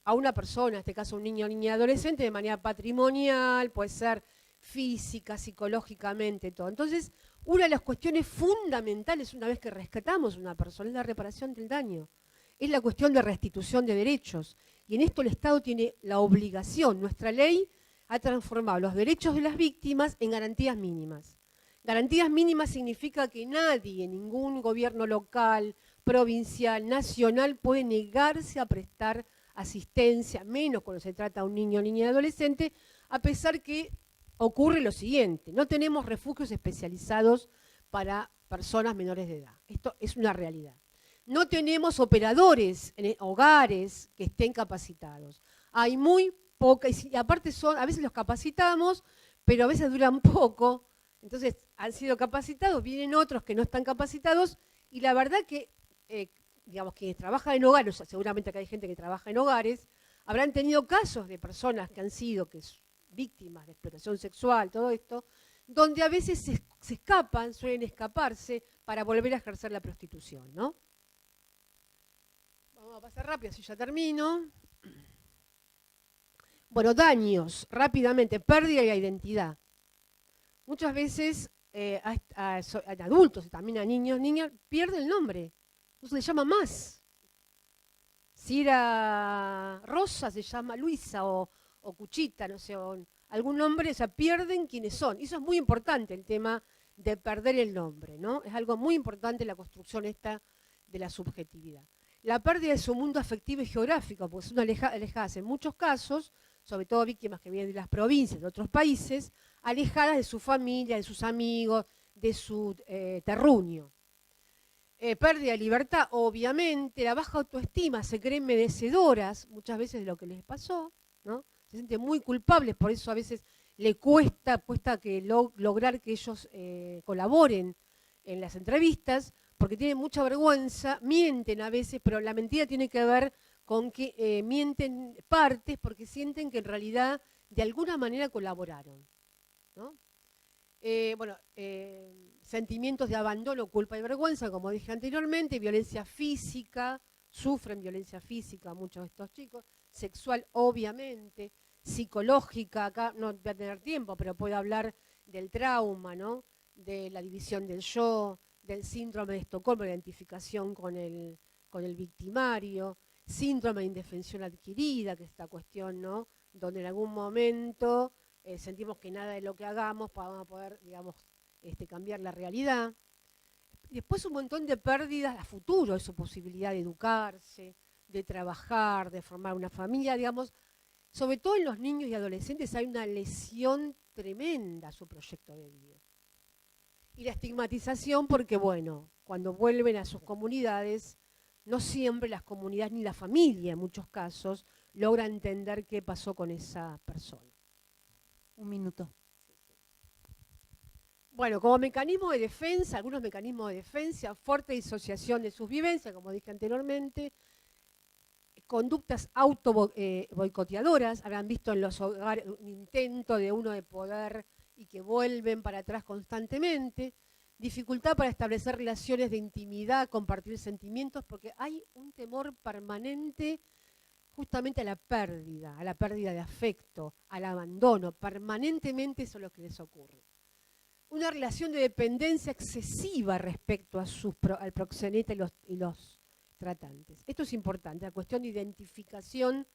a una persona, en este caso un niño o niña adolescente, de manera patrimonial, puede ser física, psicológicamente, todo. Entonces, una de las cuestiones fundamentales una vez que rescatamos a una persona es la reparación del daño. Es la cuestión de restitución de derechos. Y en esto el Estado tiene la obligación. Nuestra ley ha transformado los derechos de las víctimas en garantías mínimas. Garantías mínimas significa que nadie, ningún gobierno local, provincial, nacional, puede negarse a prestar asistencia, menos cuando se trata de un niño o niña adolescente, a pesar que ocurre lo siguiente: no tenemos refugios especializados para personas menores de edad. Esto es una realidad. No tenemos operadores en hogares que estén capacitados. Hay muy pocas, y aparte a veces los capacitamos, pero a veces duran poco. Entonces han sido capacitados, vienen otros que no están capacitados, y la verdad que, digamos, quienes trabajan en hogares, seguramente acá hay gente que trabaja en hogares, habrán tenido casos de personas que han sido víctimas de explotación sexual, todo esto, donde a veces se escapan, suelen escaparse para volver a ejercer la prostitución, ¿no? Vamos a pasar rápido, así ya termino. Bueno, daños, rápidamente, pérdida de la identidad. Muchas veces a adultos y también a niños, niñas, pierden el nombre, no se les llama más. Si era Rosa, se llama Luisa o Cuchita, no sé, o algún nombre, o sea, pierden quiénes son. Y eso es muy importante, el tema de perder el nombre, ¿no? Es algo muy importante la construcción esta de la subjetividad. La pérdida de su mundo afectivo y geográfico, porque son alejadas en muchos casos, sobre todo víctimas que vienen de las provincias, de otros países, alejadas de su familia, de sus amigos, de su terruño. Pérdida de libertad, obviamente, la baja autoestima, se creen merecedoras muchas veces de lo que les pasó, ¿no? Se sienten muy culpables, por eso a veces le cuesta que lograr que ellos colaboren en las entrevistas, porque tienen mucha vergüenza, mienten a veces, pero la mentira tiene que ver con que mienten partes porque sienten que en realidad de alguna manera colaboraron, ¿no? Sentimientos de abandono, culpa y vergüenza, como dije anteriormente, violencia física, sufren violencia física muchos de estos chicos, sexual obviamente, psicológica, acá no voy a tener tiempo, pero puedo hablar del trauma, ¿no? De la división del yo, del síndrome de Estocolmo, la identificación con el victimario, síndrome de indefensión adquirida, que es esta cuestión, ¿no? Donde en algún momento sentimos que nada de lo que hagamos vamos a poder, digamos, cambiar la realidad. Después un montón de pérdidas a futuro de su posibilidad de educarse, de trabajar, de formar una familia, digamos. Sobre todo en los niños y adolescentes hay una lesión tremenda a su proyecto de vida. Y la estigmatización porque, bueno, cuando vuelven a sus comunidades, no siempre las comunidades ni la familia, en muchos casos, logra entender qué pasó con esa persona. Un minuto. Bueno, como mecanismo de defensa, algunos mecanismos de defensa, fuerte disociación de sus vivencias, como dije anteriormente, conductas auto-boicoteadoras, habrán visto en los hogares un intento de uno de poder y que vuelven para atrás constantemente, dificultad para establecer relaciones de intimidad, compartir sentimientos, porque hay un temor permanente justamente a la pérdida de afecto, al abandono, permanentemente eso es lo que les ocurre. Una relación de dependencia excesiva respecto a al proxeneta y los tratantes. Esto es importante, la cuestión de identificación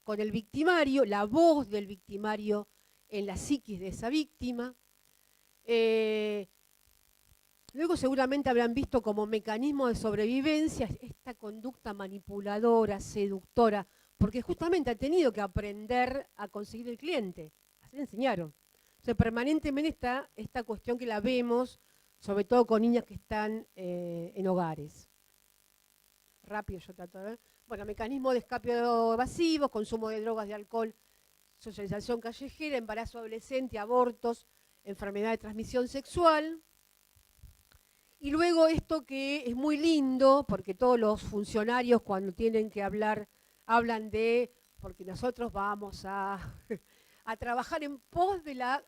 con el victimario, la voz del victimario en la psiquis de esa víctima. Luego seguramente habrán visto como mecanismo de sobrevivencia esta conducta manipuladora, seductora, porque justamente ha tenido que aprender a conseguir el cliente, así le enseñaron. O sea, permanentemente está esta cuestión que la vemos, sobre todo con niñas que están en hogares. Rápido yo trato de ver. Bueno, mecanismo de escape evasivos, consumo de drogas, de alcohol, socialización callejera, embarazo adolescente, abortos, enfermedad de transmisión sexual. Y luego esto que es muy lindo, porque todos los funcionarios cuando tienen que hablar, hablan de, porque nosotros vamos a trabajar en pos de la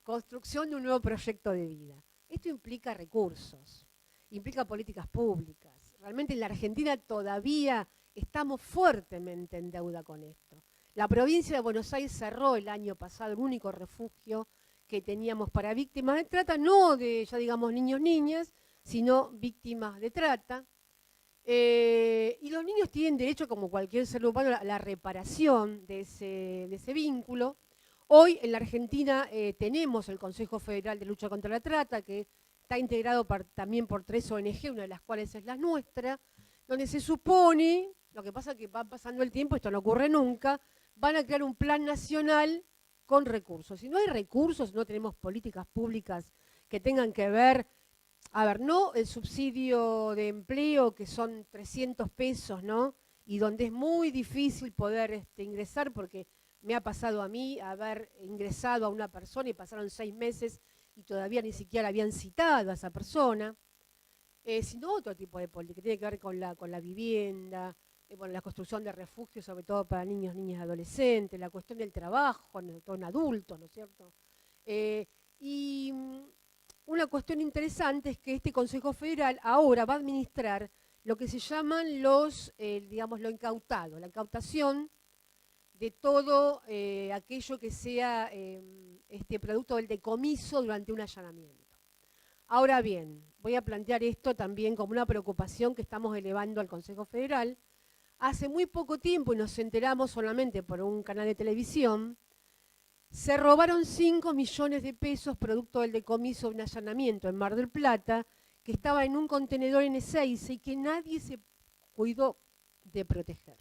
construcción de un nuevo proyecto de vida. Esto implica recursos, implica políticas públicas. Realmente en la Argentina todavía estamos fuertemente en deuda con esto. La provincia de Buenos Aires cerró el año pasado el único refugio que teníamos para víctimas de trata, no de, ya digamos, niños, niñas, sino víctimas de trata. Y los niños tienen derecho, como cualquier ser humano, a la reparación de ese vínculo. Hoy en la Argentina tenemos el Consejo Federal de Lucha contra la Trata, que está integrado también por 3 ONG, una de las cuales es la nuestra, donde se supone, lo que pasa es que va pasando el tiempo, esto no ocurre nunca, van a crear un plan nacional con recursos. Si no hay recursos, no tenemos políticas públicas que tengan que ver, no el subsidio de empleo, que son 300 pesos, ¿no? Y donde es muy difícil poder ingresar, porque me ha pasado a mí haber ingresado a una persona y pasaron 6 meses y todavía ni siquiera habían citado a esa persona, sino otro tipo de política que tiene que ver con la vivienda, la construcción de refugios, sobre todo para niños, niñas y adolescentes, la cuestión del trabajo, todo en adultos, ¿no es cierto? Y una cuestión interesante es que este Consejo Federal ahora va a administrar lo que se llaman digamos, lo incautado, la incautación de todo aquello que sea producto del decomiso durante un allanamiento. Ahora bien, voy a plantear esto también como una preocupación que estamos elevando al Consejo Federal. Hace muy poco tiempo, y nos enteramos solamente por un canal de televisión, se robaron 5 millones de pesos producto del decomiso de un allanamiento en Mar del Plata, que estaba en un contenedor en Ezeiza y que nadie se cuidó de proteger,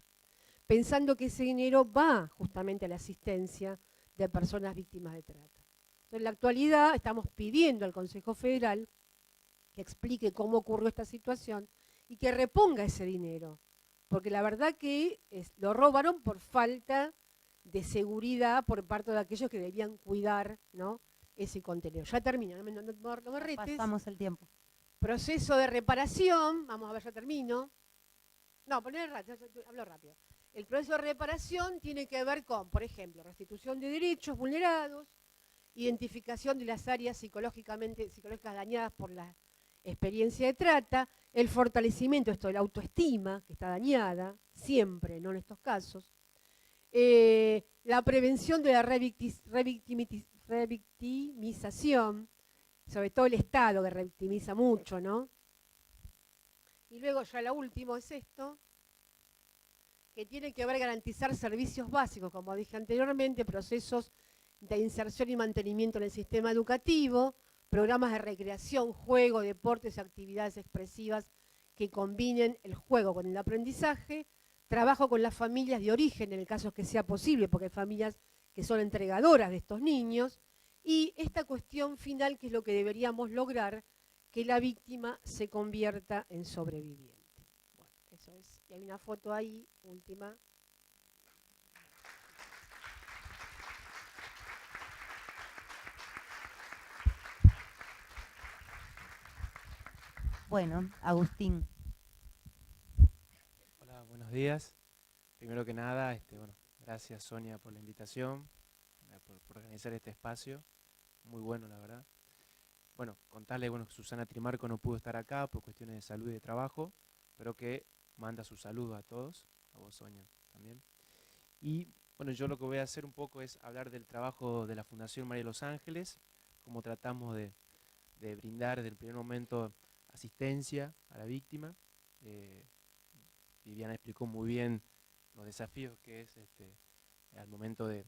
pensando que ese dinero va justamente a la asistencia de personas víctimas de trata. Entonces, en la actualidad estamos pidiendo al Consejo Federal que explique cómo ocurrió esta situación y que reponga ese dinero, porque la verdad que lo robaron por falta de seguridad por parte de aquellos que debían cuidar, ¿no?, ese contenido. Ya termino, no me retes. Pasamos el tiempo. Proceso de reparación, vamos a ver, ya termino. No, hablo rápido. El proceso de reparación tiene que ver con, por ejemplo, restitución de derechos vulnerados, identificación de las áreas psicológicas dañadas por la experiencia de trata, el fortalecimiento de la autoestima, que está dañada, siempre, no en estos casos, la prevención de la revictimización, sobre todo el Estado que revictimiza mucho, ¿no? Y luego ya lo último es esto, que tiene que ver garantizar servicios básicos, como dije anteriormente, procesos de inserción y mantenimiento en el sistema educativo, programas de recreación, juego, deportes y actividades expresivas que combinen el juego con el aprendizaje, trabajo con las familias de origen, en el caso que sea posible, porque hay familias que son entregadoras de estos niños, y esta cuestión final, que es lo que deberíamos lograr, que la víctima se convierta en sobreviviente. Bueno, eso es. Y hay una foto ahí, última. Bueno, Agustín. Hola, buenos días. Primero que nada, bueno, gracias Sonia por la invitación, por organizar este espacio. Muy bueno, la verdad. Bueno, contarle, bueno, que Susana Trimarco no pudo estar acá por cuestiones de salud y de trabajo, pero que manda su saludo a todos, a vos Sonia también. Y bueno, yo lo que voy a hacer un poco es hablar del trabajo de la Fundación María de los Ángeles, cómo tratamos de brindar desde el primer momento asistencia a la víctima. Viviana explicó muy bien los desafíos que es al momento de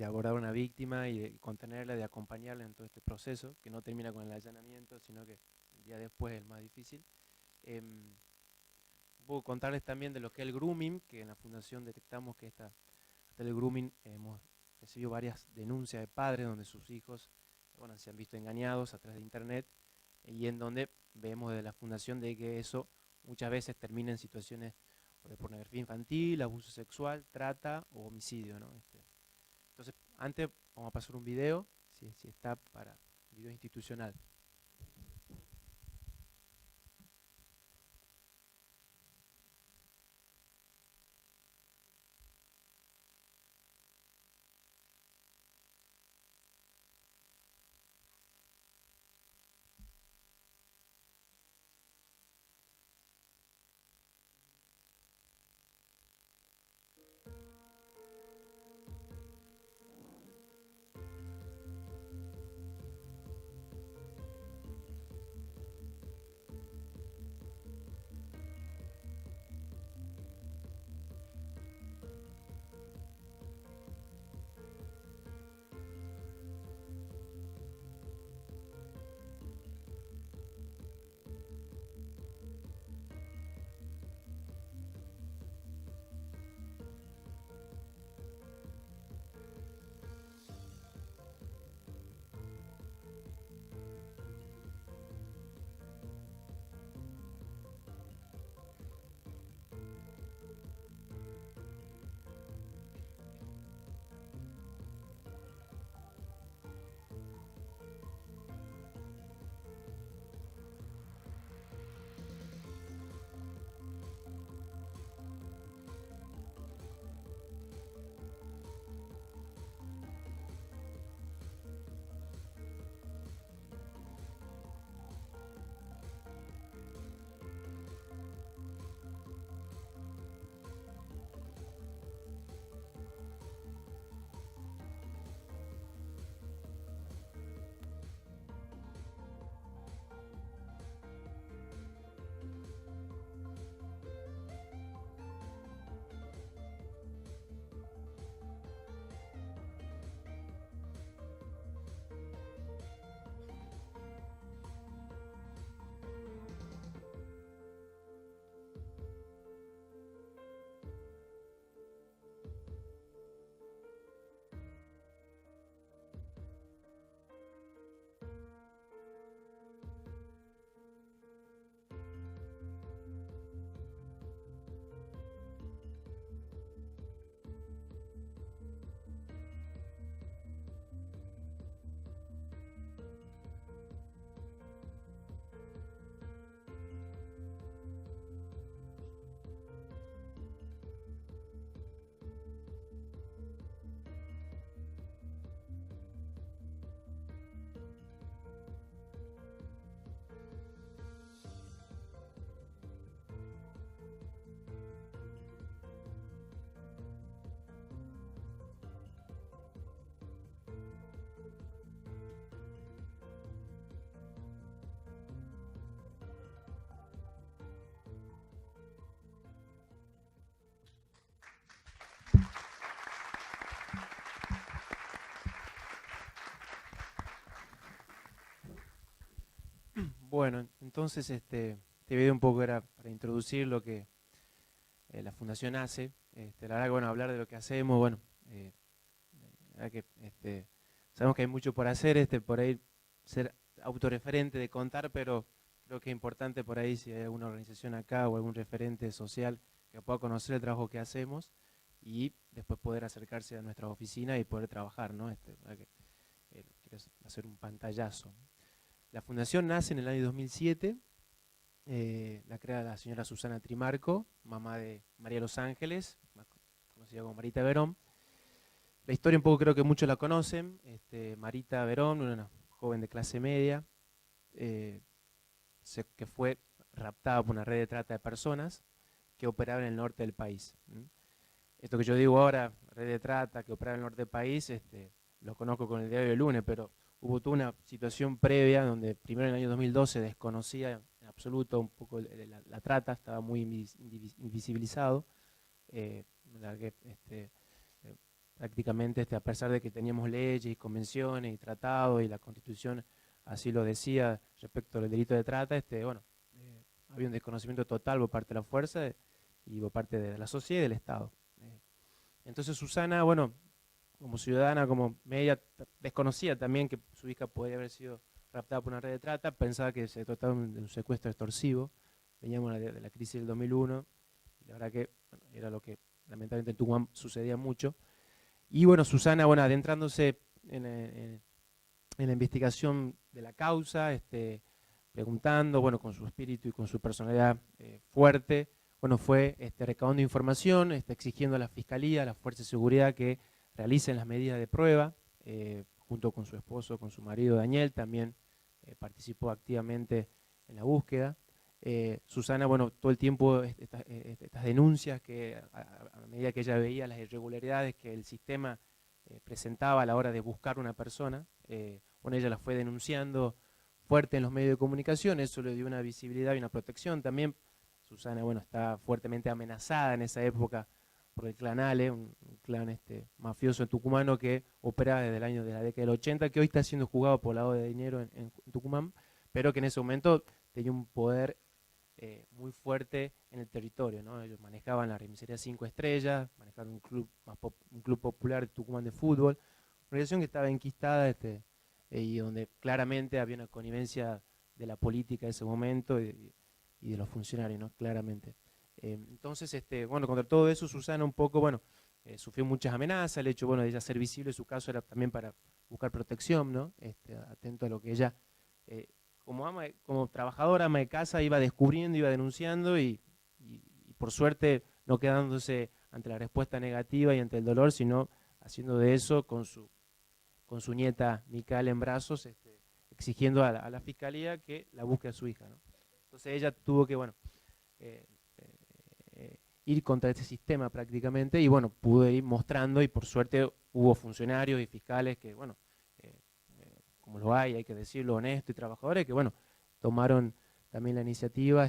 abordar a una víctima y de contenerla, de acompañarla en todo este proceso, que no termina con el allanamiento, sino que el día después es el más difícil. Puedo contarles también de lo que es el grooming, que en la Fundación detectamos que del grooming hemos recibido varias denuncias de padres donde sus hijos, bueno, se han visto engañados a través de internet, y en donde vemos de la Fundación de que eso muchas veces termina en situaciones de pornografía infantil, abuso sexual, trata o homicidio, ¿no? Entonces, antes vamos a pasar un video, si está para video institucional. Bueno, entonces este video un poco era para introducir lo que la Fundación hace. La verdad que bueno, hablar de lo que hacemos, bueno, la verdad que sabemos que hay mucho por hacer, por ahí ser autorreferente de contar, pero creo que es importante por ahí si hay alguna organización acá o algún referente social que pueda conocer el trabajo que hacemos y después poder acercarse a nuestra oficina y poder trabajar, ¿no? ¿Verdad que, quiero hacer un pantallazo. La fundación nace en el año 2007, la crea la señora Susana Trimarco, mamá de María Los Ángeles, más conocida como Marita Verón. La historia un poco creo que muchos la conocen. Marita Verón, una joven de clase media, que fue raptada por una red de trata de personas que operaba en el norte del país. Esto que yo digo ahora, red de trata que operaba en el norte del país, lo conozco con el diario del lunes, pero hubo toda una situación previa donde primero en el año 2012 desconocía en absoluto un poco la trata, estaba muy invisibilizado. Prácticamente a pesar de que teníamos leyes y convenciones y tratados y la Constitución así lo decía respecto al delito de trata, había un desconocimiento total por parte de la fuerza y por parte de la sociedad y del Estado. Entonces Susana, bueno, como ciudadana, como media, desconocía también que su hija podría haber sido raptada por una red de trata, pensaba que se trataba de un secuestro extorsivo, veníamos de la crisis del 2001, y la verdad que bueno, era lo que lamentablemente en Tucumán sucedía mucho. Y bueno, Susana, bueno, adentrándose en la investigación de la causa, preguntando, bueno, con su espíritu y con su personalidad fuerte, bueno, fue recaudando información, exigiendo a la Fiscalía, a la Fuerza de Seguridad que realicen las medidas de prueba, junto con su esposo, con su marido Daniel, también participó activamente en la búsqueda. Susana, bueno, todo el tiempo estas denuncias que a medida que ella veía las irregularidades que el sistema presentaba a la hora de buscar una persona, bueno, ella las fue denunciando fuerte en los medios de comunicación, eso le dio una visibilidad y una protección también. Susana, bueno, está fuertemente amenazada en esa época por el clan Ale, un clan mafioso tucumano que operaba desde de la década del 80, que hoy está siendo juzgado por lavado de dinero en Tucumán, pero que en ese momento tenía un poder muy fuerte en el territorio, ¿no? Ellos manejaban la remisería 5 estrellas, manejaban un club popular de Tucumán de fútbol, una organización que estaba enquistada y donde claramente había una connivencia de la política de ese momento y de los funcionarios, ¿no? Claramente. Entonces, bueno, contra todo eso, Susana un poco, bueno, sufrió muchas amenazas, el hecho, bueno, de ella ser visible, su caso era también para buscar protección, ¿no? Atento a lo que ella, como trabajadora, ama de casa, iba descubriendo, iba denunciando y por suerte no quedándose ante la respuesta negativa y ante el dolor, sino haciendo de eso con su nieta Micaela en brazos, exigiendo a la Fiscalía que la busque a su hija, ¿no? Entonces ella tuvo que, bueno, ir contra este sistema prácticamente y bueno, pudo ir mostrando y por suerte hubo funcionarios y fiscales que, bueno, como lo hay que decirlo, honestos y trabajadores, que bueno, tomaron también la iniciativa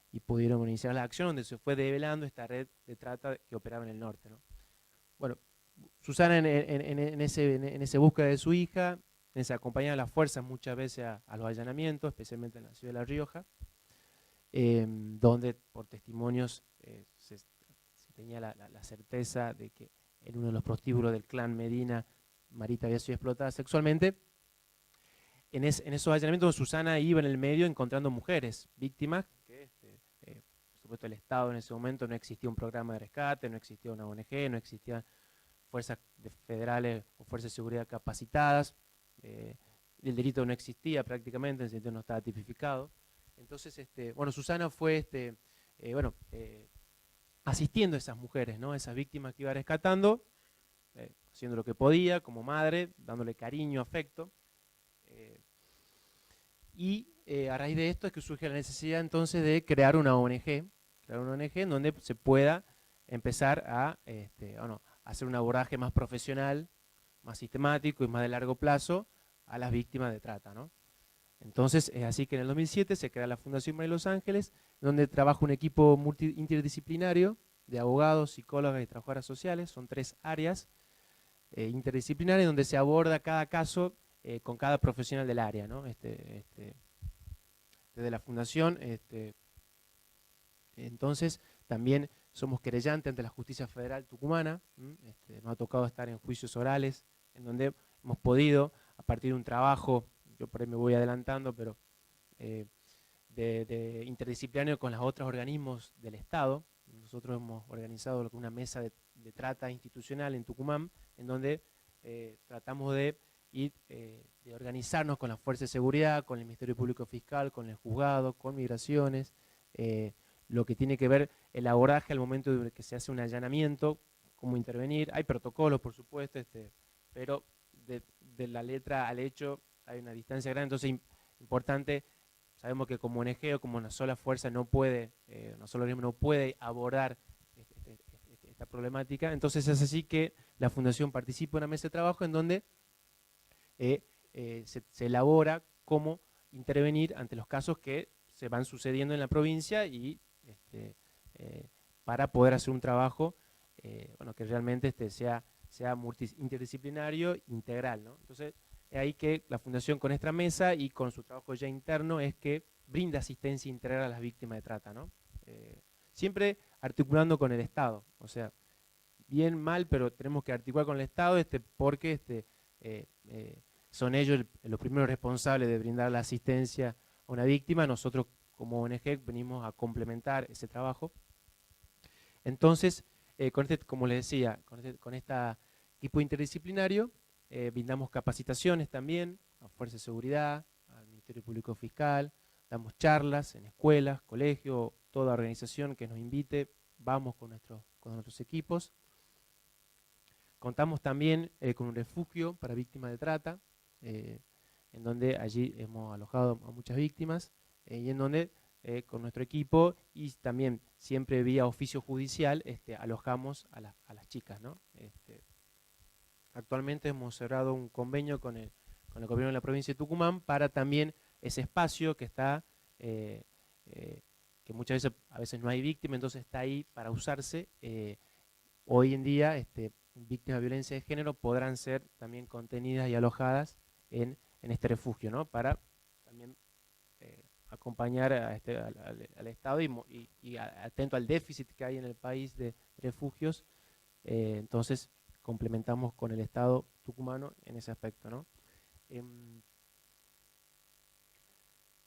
y pudieron iniciar la acción donde se fue develando esta red de trata que operaba en el norte, ¿no? Bueno, Susana en ese búsqueda de su hija, en ese acompañar a las fuerzas muchas veces a los allanamientos, especialmente en la ciudad de La Rioja, donde por testimonios se tenía la certeza de que en uno de los prostíbulos del clan Medina, Marita había sido explotada sexualmente. En esos allanamientos Susana iba en el medio encontrando mujeres, víctimas, que por supuesto el Estado en ese momento no existía un programa de rescate, no existía una ONG, no existían fuerzas federales o fuerzas de seguridad capacitadas, el delito no existía prácticamente, en el sentido no estaba tipificado. Entonces, bueno, Susana fue, asistiendo a esas mujeres, ¿no? Esas víctimas que iba rescatando, haciendo lo que podía como madre, dándole cariño, afecto. A raíz de esto es que surge la necesidad entonces de crear una ONG en donde se pueda empezar a hacer un abordaje más profesional, más sistemático y más de largo plazo a las víctimas de trata, ¿no? Entonces es así que en el 2007 se crea la Fundación María Los Ángeles, donde trabaja un equipo interdisciplinario de abogados, psicólogas y trabajadoras sociales. Son 3 áreas interdisciplinarias donde se aborda cada caso con cada profesional del área, ¿no? de la Fundación. Entonces, también somos querellantes ante la Justicia Federal Tucumana. Nos ha tocado estar en juicios orales, en donde hemos podido, a partir de un trabajo, yo por ahí me voy adelantando, pero de interdisciplinario con los otros organismos del Estado. Nosotros hemos organizado una mesa de trata institucional en Tucumán, en donde tratamos de organizarnos con las fuerzas de seguridad, con el Ministerio Público Fiscal, con el juzgado, con migraciones, lo que tiene que ver el abordaje al momento de que se hace un allanamiento, cómo intervenir. Hay protocolos, por supuesto, pero de la letra al hecho hay una distancia grande, entonces importante. Sabemos que como ONG o como una sola fuerza no puede, una sola organismo no puede abordar esta problemática. Entonces es así que la Fundación participa en una mesa de trabajo en donde se elabora cómo intervenir ante los casos que se van sucediendo en la provincia y para poder hacer un trabajo bueno, que realmente sea interdisciplinario, integral, ¿no? Entonces, es ahí que la Fundación con esta mesa y con su trabajo ya interno es que brinda asistencia integral a las víctimas de trata, ¿no? Siempre articulando con el Estado, o sea, bien, mal, pero tenemos que articular con el Estado porque son ellos los primeros responsables de brindar la asistencia a una víctima. Nosotros como ONG venimos a complementar ese trabajo. Entonces, como les decía, con este equipo interdisciplinario, brindamos capacitaciones también a Fuerza de Seguridad, al Ministerio Público Fiscal, damos charlas en escuelas, colegios, toda organización que nos invite, vamos con nuestros equipos. Contamos también con un refugio para víctimas de trata, en donde allí hemos alojado a muchas víctimas, y en donde con nuestro equipo y también siempre vía oficio judicial alojamos a las chicas, ¿no? Actualmente hemos cerrado un convenio con el gobierno de la provincia de Tucumán para también ese espacio que está, que muchas veces, a veces no hay víctima, entonces está ahí para usarse. Hoy en día víctimas de violencia de género podrán ser también contenidas y alojadas en este refugio, ¿no? Para también acompañar al Estado y atento al déficit que hay en el país de refugios. Entonces complementamos con el Estado tucumano en ese aspecto, ¿no?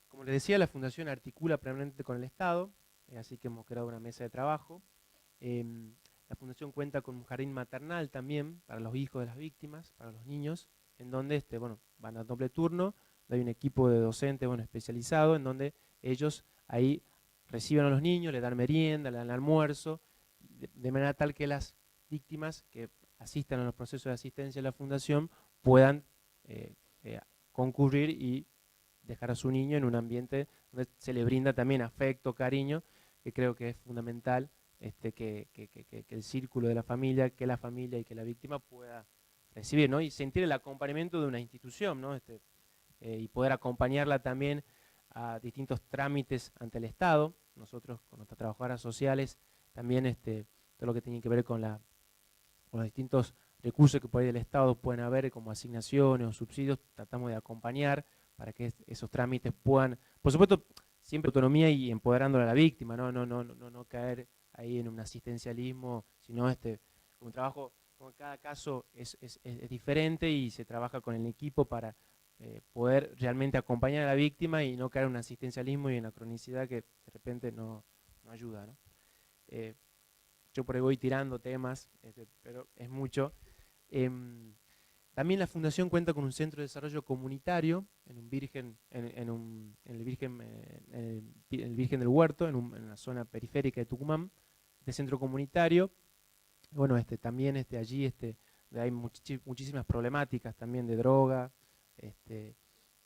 Como les decía, la Fundación articula permanentemente con el Estado, así que hemos creado una mesa de trabajo. La Fundación cuenta con un jardín maternal también para los hijos de las víctimas, para los niños, en donde bueno, van a doble turno. Hay un equipo de docentes especializado en donde ellos ahí reciben a los niños, les dan merienda, les dan almuerzo, de manera tal que las víctimas que asistan a los procesos de asistencia de la Fundación puedan concurrir y dejar a su niño en un ambiente donde se le brinda también afecto, cariño, que creo que es fundamental que el círculo de la familia, que la familia y que la víctima pueda recibir, ¿no? Y sentir el acompañamiento de una institución, ¿no? Y poder acompañarla también a distintos trámites ante el Estado. Nosotros con nuestras trabajadoras sociales también todo lo que tiene que ver con los distintos recursos que por ahí del Estado pueden haber como asignaciones o subsidios, tratamos de acompañar para que esos trámites puedan, por supuesto, siempre autonomía y empoderando a la víctima, no caer ahí en un asistencialismo, sino un trabajo, como cada caso es diferente y se trabaja con el equipo para poder realmente acompañar a la víctima y no caer en un asistencialismo y en una cronicidad que de repente no ayuda, ¿no? Yo por ahí voy tirando temas, pero es mucho. También la Fundación cuenta con un centro de desarrollo comunitario en el Virgen del Huerto, en la zona periférica de Tucumán. Este centro comunitario, bueno, también allí hay muchísimas problemáticas también de droga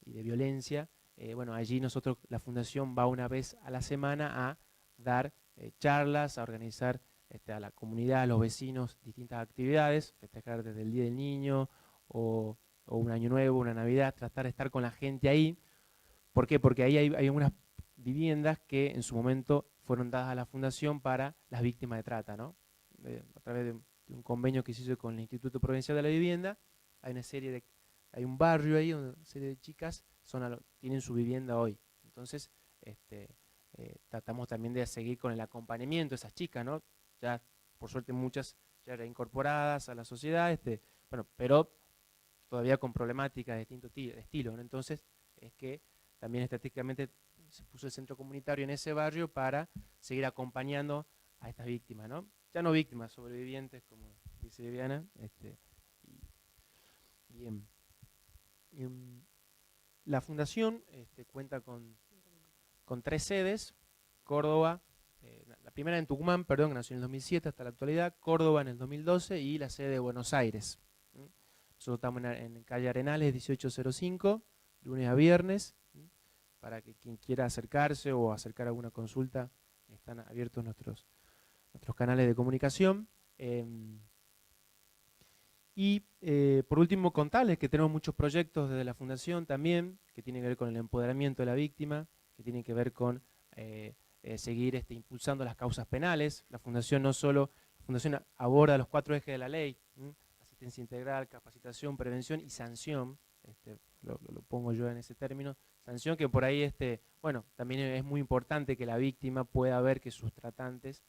y de violencia. Bueno, allí la Fundación va una vez a la semana a dar charlas, a organizar a la comunidad, a los vecinos, distintas actividades, festejar desde el Día del Niño o un Año Nuevo, una Navidad, tratar de estar con la gente ahí. ¿Por qué? Porque ahí hay unas viviendas que en su momento fueron dadas a la Fundación para las víctimas de trata, ¿no? A través de un convenio que se hizo con el Instituto Provincial de la Vivienda, hay un barrio ahí, una serie de chicas tienen su vivienda hoy. Entonces, tratamos también de seguir con el acompañamiento de esas chicas, ¿no? Ya, por suerte, muchas ya reincorporadas a la sociedad, bueno, pero todavía con problemáticas de distinto estilo, ¿no? Entonces, es que también estratégicamente se puso el centro comunitario en ese barrio para seguir acompañando a estas víctimas, ¿no? Ya no víctimas, sobrevivientes, como dice Viviana. La fundación cuenta con 3 sedes: Córdoba, la primera en Tucumán, perdón, que nació en el 2007 hasta la actualidad, Córdoba en el 2012 y la sede de Buenos Aires. Nosotros estamos en calle Arenales 1805, lunes a viernes, para que quien quiera acercarse o acercar alguna consulta, están abiertos nuestros canales de comunicación. Por último, contarles que tenemos muchos proyectos desde la Fundación también, que tienen que ver con el empoderamiento de la víctima, que tienen que ver con seguir impulsando las causas penales. La Fundación aborda los 4 ejes de la ley: asistencia integral, capacitación, prevención y sanción. Lo pongo yo en ese término. Sanción, que por ahí, bueno, también es muy importante que la víctima pueda ver que sus tratantes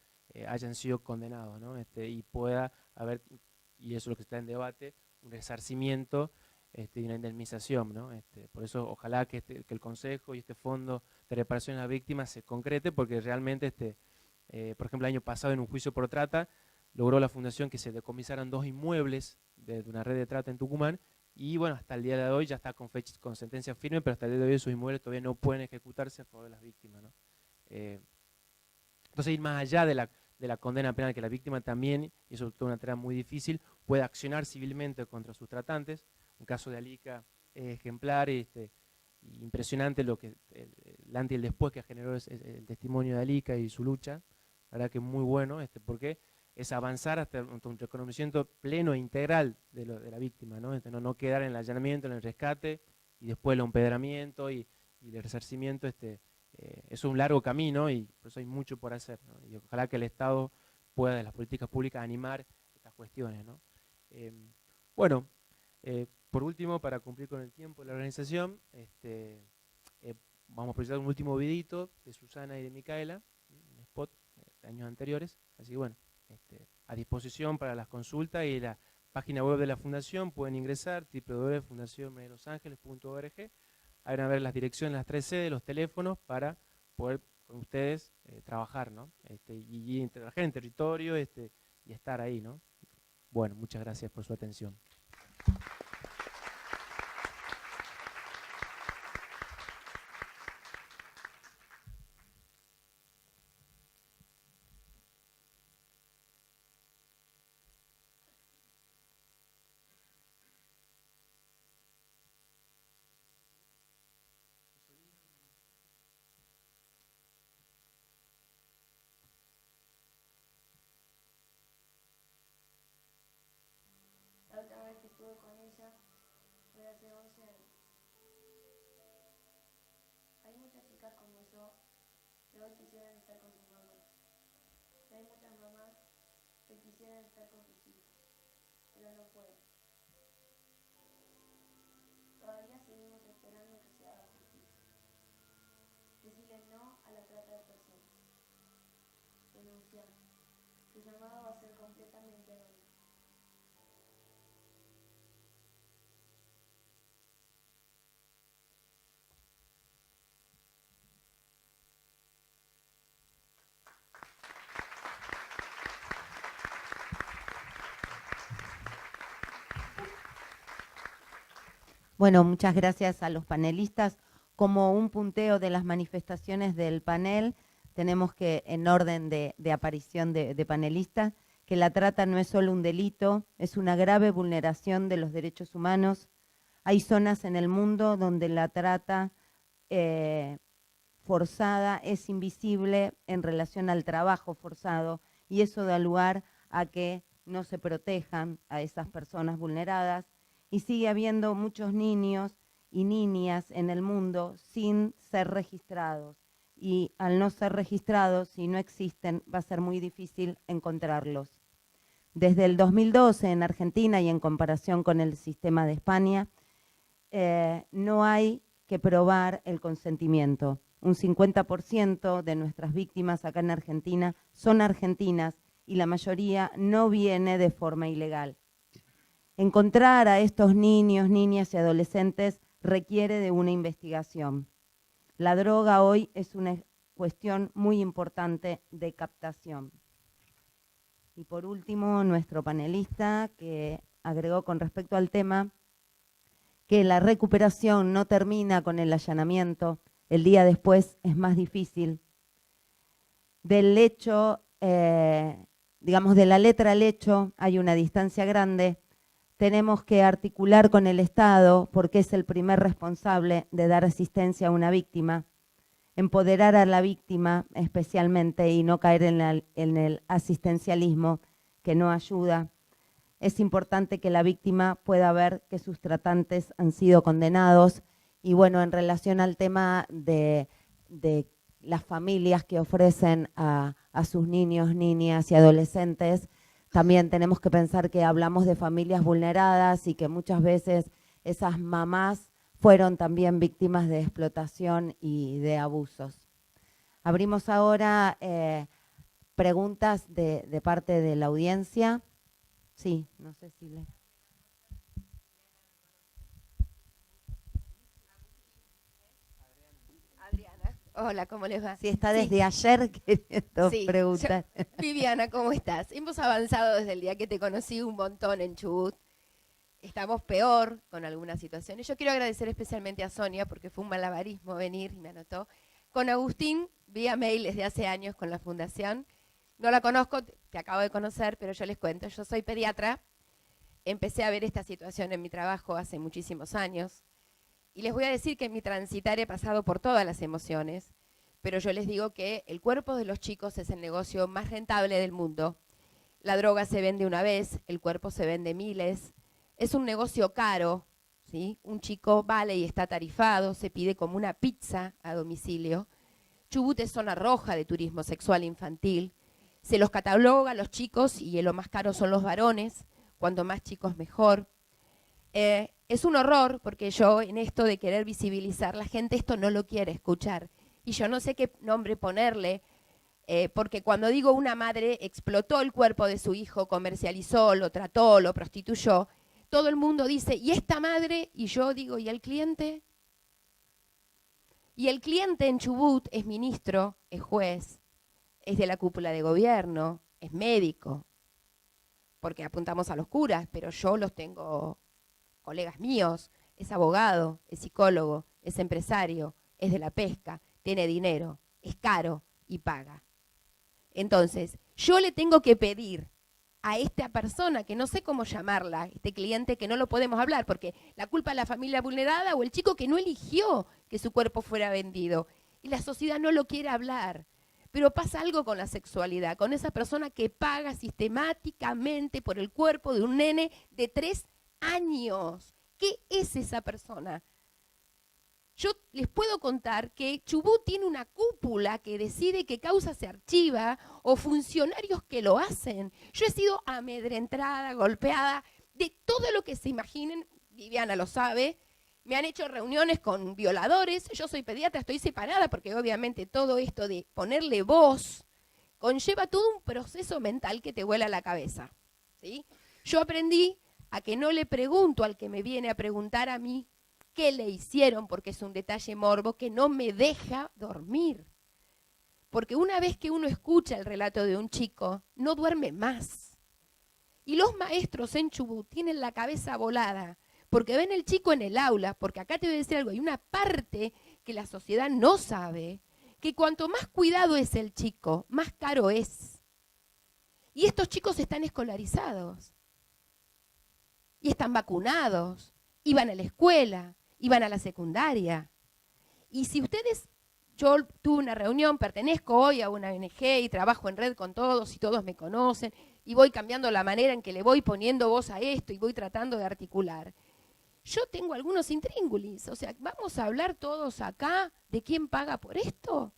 hayan sido condenados, ¿no? Y pueda haber, y eso es lo que está en debate, un resarcimiento y una indemnización, ¿no? Por eso, ojalá que el Consejo y este Fondo de Reparación a las Víctimas se concrete, porque realmente, por ejemplo, el año pasado, en un juicio por trata, logró la Fundación que se decomisaran 2 inmuebles de una red de trata en Tucumán, y bueno, hasta el día de hoy ya está con sentencia firme, pero hasta el día de hoy esos inmuebles todavía no pueden ejecutarse a favor de las víctimas, ¿no? Entonces, ir más allá de la condena penal, que la víctima también, y eso es una tarea muy difícil, puede accionar civilmente contra sus tratantes. Un caso de Alica es ejemplar, impresionante el antes y el después que generó el testimonio de Alica y su lucha. La verdad que es muy bueno, porque es avanzar hasta un reconocimiento pleno e integral de la víctima, ¿no? No quedar en el allanamiento, en el rescate, y después el empedramiento y el resarcimiento. Es un largo camino y por eso hay mucho por hacer, ¿no? Y ojalá que el Estado pueda, de las políticas públicas, animar estas cuestiones, ¿no? Bueno, por último, para cumplir con el tiempo de la organización, vamos a proyectar un último videito de Susana y de Micaela, un spot de años anteriores, así que bueno, a disposición para las consultas, y la página web de la Fundación pueden ingresar, www.fundacionmedialosangeles.org. Ahí van a ver las direcciones, las 3 sedes, los teléfonos, para poder con ustedes trabajar, ¿no? Y trabajar en territorio y estar ahí, ¿no? Bueno, muchas gracias por su atención. La última vez que estuve con ella fue hace 11 años. Hay muchas chicas como yo que hoy quisieran estar con sus mamás. Y hay muchas mamás que quisieran estar con sus hijos, pero no pueden. Todavía seguimos esperando que se haga justicia. Decirle no a la trata de personas. Denunciar. Tu llamado va a ser completamente anónimo. Bueno, muchas gracias a los panelistas. Como un punteo de las manifestaciones del panel, tenemos que, en orden de aparición de panelistas, que la trata no es solo un delito, es una grave vulneración de los derechos humanos. Hay zonas en el mundo donde la trata forzada es invisible en relación al trabajo forzado, y eso da lugar a que no se protejan a esas personas vulneradas, y sigue habiendo muchos niños y niñas en el mundo sin ser registrados, y al no ser registrados, si no existen, va a ser muy difícil encontrarlos. Desde el 2012 en Argentina, y en comparación con el sistema de España, no hay que probar el consentimiento. un 50% de nuestras víctimas acá en Argentina son argentinas y la mayoría no viene de forma ilegal. Encontrar a estos niños, niñas y adolescentes requiere de una investigación. La droga hoy es una cuestión muy importante de captación. Y por último, nuestro panelista que agregó con respecto al tema que la recuperación no termina con el allanamiento, el día después es más difícil. Del hecho, digamos, de la letra al hecho hay una distancia grande. Tenemos que articular con el Estado, porque es el primer responsable de dar asistencia a una víctima, empoderar a la víctima especialmente y no caer en el asistencialismo que no ayuda. Es importante que la víctima pueda ver que sus tratantes han sido condenados. Y bueno, en relación al tema de las familias que ofrecen a sus niños, niñas y adolescentes, también tenemos que pensar que hablamos de familias vulneradas y que muchas veces esas mamás fueron también víctimas de explotación y de abusos. Abrimos ahora preguntas de parte de la audiencia. Sí, no sé si le... Adriana, hola, ¿cómo les va? Sí, está desde ayer queriendo preguntar. Viviana, ¿cómo estás? Hemos avanzado desde el día que te conocí un montón en Chubut. Estamos peor con algunas situaciones. Yo quiero agradecer especialmente a Sonia porque fue un malabarismo venir y me anotó. Con Agustín, vía mail desde hace años con la fundación. No la conozco, te acabo de conocer, pero yo les cuento. Yo soy pediatra. Empecé a ver esta situación en mi trabajo hace muchísimos años. Y les voy a decir que en mi transitar he pasado por todas las emociones, pero yo les digo que el cuerpo de los chicos es el negocio más rentable del mundo. La droga se vende una vez, el cuerpo se vende miles. Es un negocio caro, ¿sí? Un chico vale y está tarifado, se pide como una pizza a domicilio. Chubut es zona roja de turismo sexual infantil. Se los cataloga a los chicos y lo más caro son los varones, cuanto más chicos mejor. Es un horror porque yo en esto de querer visibilizar, la gente esto no lo quiere escuchar. Y yo no sé qué nombre ponerle, porque cuando digo una madre explotó el cuerpo de su hijo, comercializó, lo trató, lo prostituyó, todo el mundo dice, ¿y esta madre? Y yo digo, ¿y el cliente? Y el cliente en Chubut es ministro, es juez, es de la cúpula de gobierno, es médico, porque apuntamos a los curas, pero yo los tengo colegas míos, es abogado, es psicólogo, es empresario, es de la pesca, tiene dinero, es caro y paga. Entonces, yo le tengo que pedir a esta persona, que no sé cómo llamarla, este cliente que no lo podemos hablar, porque la culpa es la familia vulnerada o el chico que no eligió que su cuerpo fuera vendido. Y la sociedad no lo quiere hablar. Pero pasa algo con la sexualidad, con esa persona que paga sistemáticamente por el cuerpo de un nene de 3 años. ¿Qué es esa persona? Yo les puedo contar que Chubut tiene una cúpula que decide qué causa se archiva o funcionarios que lo hacen. Yo he sido amedrentada, golpeada, de todo lo que se imaginen, Viviana lo sabe. Me han hecho reuniones con violadores, yo soy pediatra, estoy separada porque obviamente todo esto de ponerle voz conlleva todo un proceso mental que te vuela la cabeza, ¿sí? Yo aprendí a que no le pregunto al que me viene a preguntar a mí qué le hicieron, porque es un detalle morbo que no me deja dormir. Porque una vez que uno escucha el relato de un chico, no duerme más. Y los maestros en Chubut tienen la cabeza volada, porque ven el chico en el aula, porque acá te voy a decir algo, hay una parte que la sociedad no sabe, que cuanto más cuidado es el chico, más caro es. Y estos chicos están escolarizados, y están vacunados, y van a la escuela, y van a la secundaria. Y si ustedes, yo tuve una reunión, pertenezco hoy a una ONG y trabajo en red con todos y todos me conocen, y voy cambiando la manera en que le voy poniendo voz a esto y voy tratando de articular. Yo tengo algunos intríngulis, o sea, ¿vamos a hablar todos acá de quién paga por esto?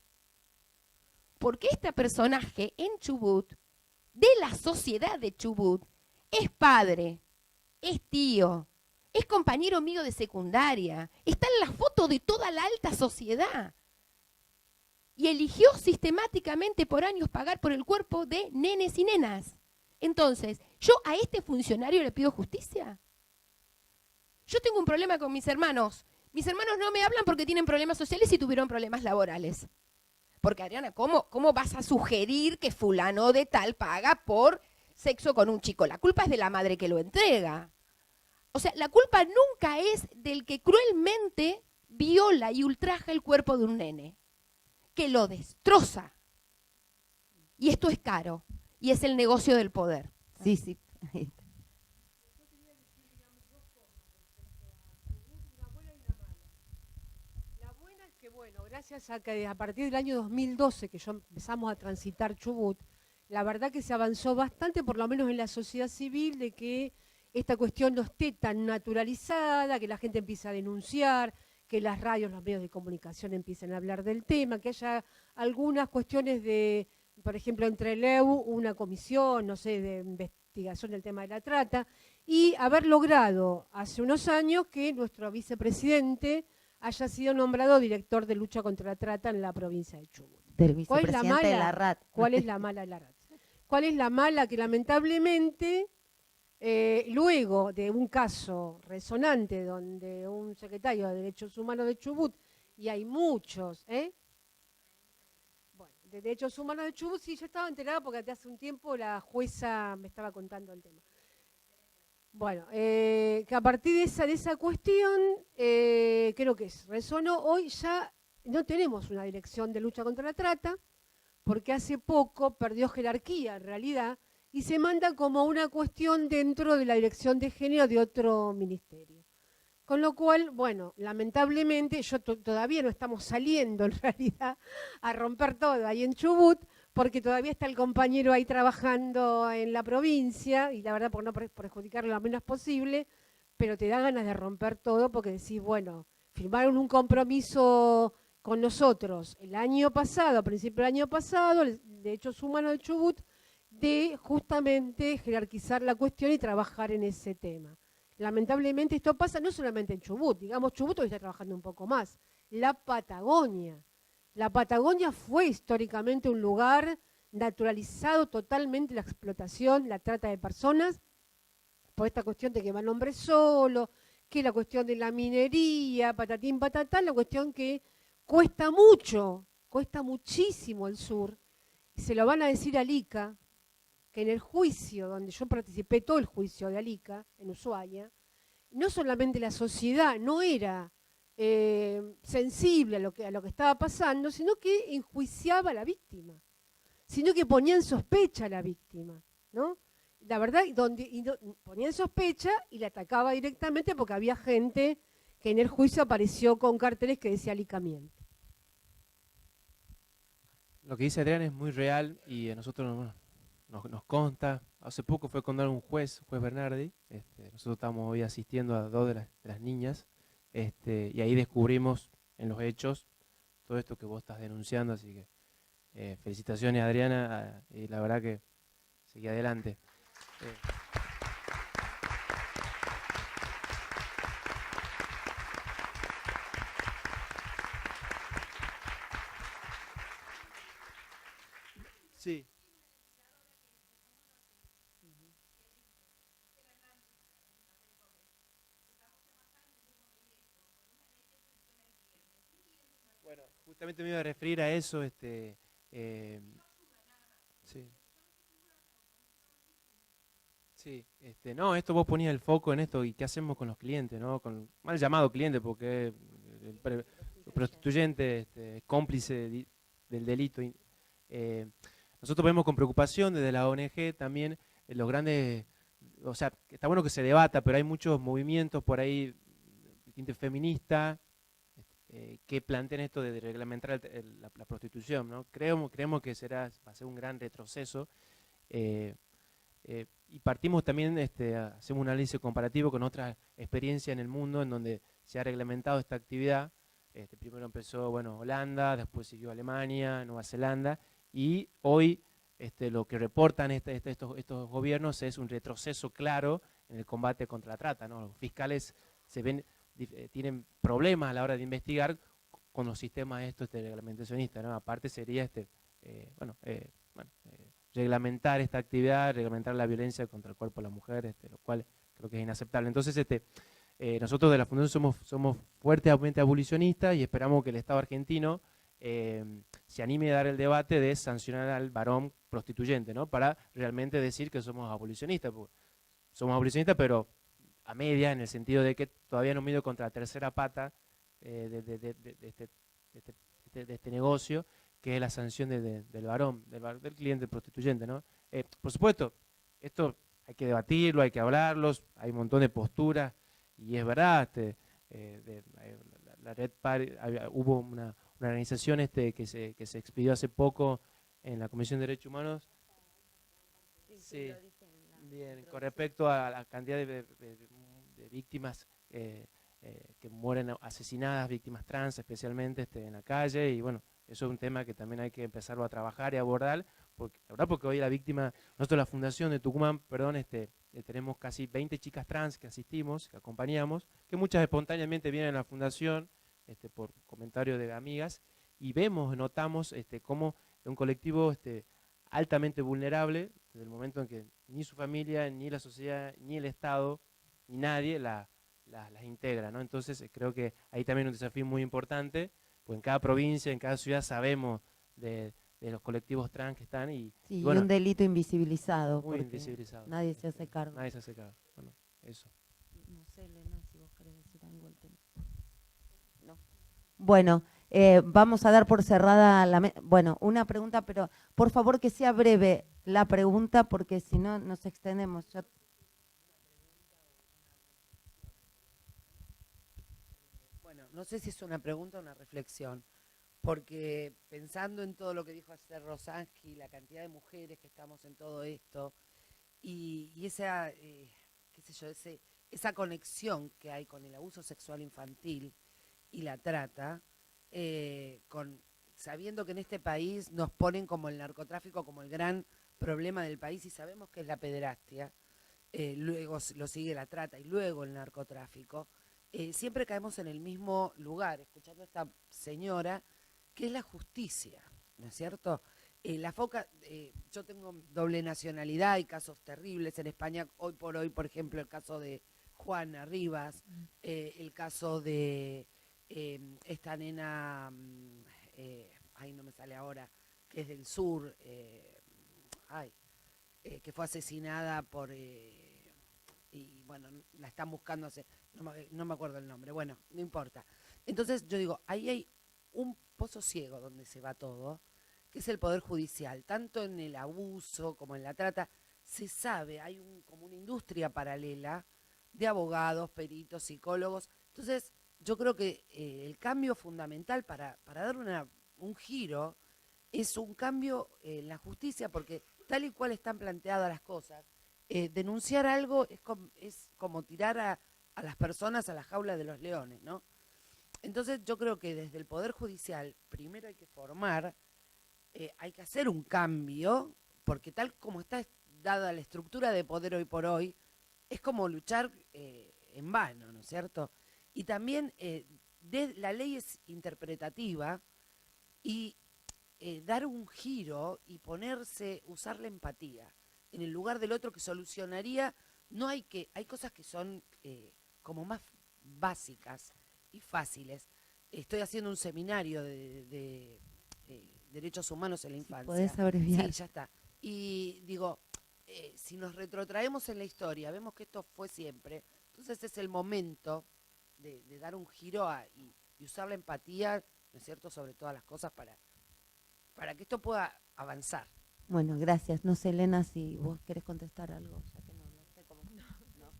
Porque este personaje en Chubut, de la sociedad de Chubut, es padre, es tío, es compañero mío de secundaria, está en la foto de toda la alta sociedad. y eligió sistemáticamente por años pagar por el cuerpo de nenes y nenas. Entonces, ¿yo a este funcionario le pido justicia? Yo tengo un problema con mis hermanos. Mis hermanos no me hablan porque tienen problemas sociales y tuvieron problemas laborales. Porque, Adriana, ¿cómo vas a sugerir que fulano de tal paga por sexo con un chico? La culpa es de la madre que lo entrega. O sea, la culpa nunca es del que cruelmente viola y ultraja el cuerpo de un nene, que lo destroza. Y esto es caro, y es el negocio del poder. Sí, sí. La buena es que, bueno, gracias a que a partir del año 2012 que empezamos a transitar Chubut, la verdad que se avanzó bastante, por lo menos en la sociedad civil, de que esta cuestión no esté tan naturalizada, que la gente empiece a denunciar, que las radios, los medios de comunicación empiecen a hablar del tema, que haya algunas cuestiones de, por ejemplo, entre el EU, una comisión, no sé, de investigación del tema de la trata, y haber logrado hace unos años que nuestro vicepresidente haya sido nombrado director de lucha contra la trata en la provincia de Chubut. Del ¿Cuál es la vicepresidente de mala? la RAT. ¿Cuál es la mala de la RAT? ¿Cuál es la mala? Que lamentablemente, luego de un caso resonante donde un secretario de Derechos Humanos de Chubut, y hay muchos, bueno, de Derechos Humanos de Chubut, sí, yo estaba enterada porque hasta hace un tiempo la jueza me estaba contando el tema. Bueno, que a partir de esa cuestión, creo que resonó, hoy ya no tenemos una dirección de lucha contra la trata, porque hace poco perdió jerarquía en realidad, y se manda como una cuestión dentro de la dirección de género de otro ministerio. Con lo cual, bueno, lamentablemente, todavía no estamos saliendo en realidad a romper todo ahí en Chubut, porque todavía está el compañero ahí trabajando en la provincia, y la verdad por no perjudicarlo lo menos posible, pero te da ganas de romper todo porque decís, bueno, firmaron un compromiso con nosotros el año pasado, a principio del año pasado, el Derechos Humanos de Chubut, de justamente jerarquizar la cuestión y trabajar en ese tema. Lamentablemente esto pasa no solamente en Chubut, digamos Chubut hoy está trabajando un poco más, la Patagonia. La Patagonia fue históricamente un lugar naturalizado totalmente la explotación, la trata de personas, por esta cuestión de que van hombres solos, que la cuestión de la minería, patatín, patatán, la cuestión que cuesta mucho, cuesta muchísimo el sur. Y se lo van a decir a Lica, que en el juicio, donde yo participé todo el juicio de Alica, en Ushuaia, no solamente la sociedad no era sensible a lo que estaba pasando, sino que enjuiciaba a la víctima, sino que ponía en sospecha a la víctima, ¿no? La verdad, ponía en sospecha y la atacaba directamente porque había gente que en el juicio apareció con carteles que decía Alica miente. Lo que dice Adrián es muy real y a nosotros nos consta. Hace poco fue con un juez Bernardi. Nosotros estamos hoy asistiendo a dos de las niñas y ahí descubrimos en los hechos todo esto que vos estás denunciando. Así que felicitaciones, Adriana, y la verdad que seguí adelante. Sí. Bueno, justamente me iba a referir a eso, sí. Sí, no, esto vos ponías el foco en esto y qué hacemos con los clientes, ¿no? Con mal llamado cliente, porque el prostituyente cómplice del delito. Nosotros vemos con preocupación desde la ONG también los grandes, o sea, está bueno que se debata, pero hay muchos movimientos por ahí, feministas, que plantean esto de reglamentar la prostitución, ¿no? Creemos que va a ser un gran retroceso. Y partimos también, hacemos un análisis comparativo con otras experiencias en el mundo en donde se ha reglamentado esta actividad. Primero empezó, Holanda, después siguió Alemania, Nueva Zelanda, y hoy lo que reportan estos gobiernos es un retroceso claro en el combate contra la trata, ¿no? Los fiscales tienen problemas a la hora de investigar con los sistemas estos reglamentacionistas, ¿no? Aparte sería reglamentar esta actividad, reglamentar la violencia contra el cuerpo de la mujer, lo cual creo que es inaceptable. Entonces, nosotros de la Fundación somos fuertemente abolicionistas y esperamos que el Estado argentino se anime a dar el debate de sancionar al varón prostituyente, ¿no? Para realmente decir que somos abolicionistas. Somos abolicionistas, pero a media, en el sentido de que todavía no mido contra la tercera pata de este negocio, que es la sanción del varón, del cliente prostituyente, ¿no? Por supuesto, esto hay que debatirlo, hay que hablarlo, hay un montón de posturas, y es verdad, la Red Party, hubo una organización que se expidió hace poco en la Comisión de Derechos Humanos. Sí, bien, con respecto a la cantidad de víctimas que mueren asesinadas, víctimas trans especialmente en la calle, y bueno, eso es un tema que también hay que empezarlo a trabajar y abordar, porque la verdad, porque hoy la víctima, nosotros la Fundación de Tucumán, tenemos casi 20 chicas trans que asistimos, que acompañamos, que muchas espontáneamente vienen a la Fundación por comentarios de amigas, y notamos cómo es un colectivo altamente vulnerable, desde el momento en que ni su familia, ni la sociedad, ni el Estado, ni nadie las integra, ¿no? Entonces creo que ahí también un desafío muy importante, pues en cada provincia, en cada ciudad sabemos de los colectivos trans que están Sí, y bueno, un delito invisibilizado. muy porque invisibilizado. Nadie se hace cargo. Nadie se hace cargo. Bueno, eso. No sé, Elena, si vos querés decir algo al tema. No. Bueno, vamos a dar por cerrada bueno, una pregunta, pero por favor que sea breve la pregunta, porque si no nos extendemos. Bueno, no sé si es una pregunta o una reflexión, porque pensando en todo lo que dijo ayer Rosansky, la cantidad de mujeres que estamos en todo esto, y esa, qué sé yo, esa conexión que hay con el abuso sexual infantil y la trata, sabiendo que en este país nos ponen como el narcotráfico como el gran problema del país, y sabemos que es la pederastia, luego lo sigue la trata y luego el narcotráfico, siempre caemos en el mismo lugar, escuchando a esta señora, que es la justicia, ¿no es cierto? Yo tengo doble nacionalidad, hay casos terribles en España, hoy por hoy, por ejemplo, el caso de Juana Rivas, el caso de esta nena, ay, no me sale ahora, que es del sur, que fue asesinada y bueno, la están buscando no me acuerdo el nombre, bueno, no importa. Entonces yo digo, ahí hay un pozo ciego donde se va todo, que es el Poder Judicial, tanto en el abuso como en la trata, se sabe, hay como una industria paralela de abogados, peritos, psicólogos. Entonces yo creo que el cambio fundamental para dar un giro es un cambio en la justicia, porque tal y cual están planteadas las cosas, denunciar algo es como tirar a las personas a la jaula de los leones, ¿no? Entonces yo creo que desde el Poder Judicial primero hay que formar, hay que hacer un cambio, porque tal como está dada la estructura de poder hoy por hoy, es como luchar en vano, ¿no es cierto? Y también la ley es interpretativa y dar un giro y usar la empatía en el lugar del otro, que solucionaría, hay cosas que son como más básicas y fáciles. Estoy haciendo un seminario de derechos humanos en la infancia. Podés abreviar. Sí, ya está. Y digo, si nos retrotraemos en la historia, vemos que esto fue siempre, entonces es el momento de dar un giro y usar la empatía, ¿no es cierto?, sobre todas las cosas para que esto pueda avanzar. Bueno, gracias. No sé, Elena, si vos querés contestar algo, ya que no sé cómo. No.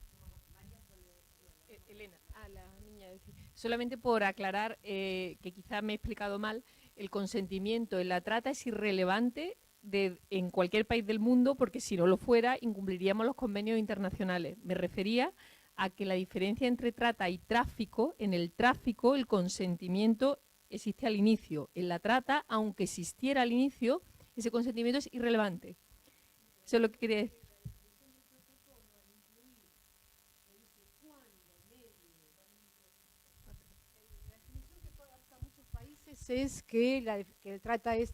Elena, la niña, solamente por aclarar que quizá me he explicado mal, el consentimiento en la trata es irrelevante en cualquier país del mundo, porque si no lo fuera, incumpliríamos los convenios internacionales. Me refería a que la diferencia entre trata y tráfico, en el tráfico el consentimiento existe al inicio. En la trata, aunque existiera al inicio, ese consentimiento es irrelevante. Eso es lo que quería decir. es que que trata es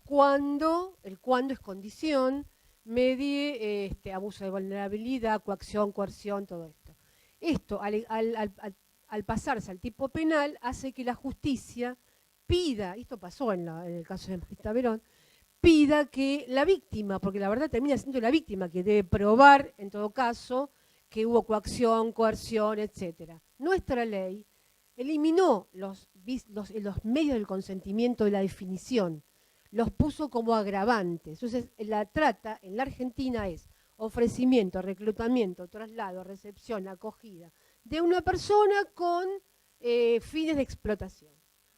cuando, el cuando es condición, medie abuso de vulnerabilidad, coacción, coerción, todo esto. Esto, al pasarse al tipo penal, hace que la justicia pida, esto pasó en el caso de Marita Verón, pida que la víctima, porque la verdad termina siendo la víctima que debe probar, en todo caso, que hubo coacción, coerción, etc. Nuestra ley eliminó los medios del consentimiento de la definición, los puso como agravantes. Entonces, la trata en la Argentina es ofrecimiento, reclutamiento, traslado, recepción, acogida de una persona con fines de explotación,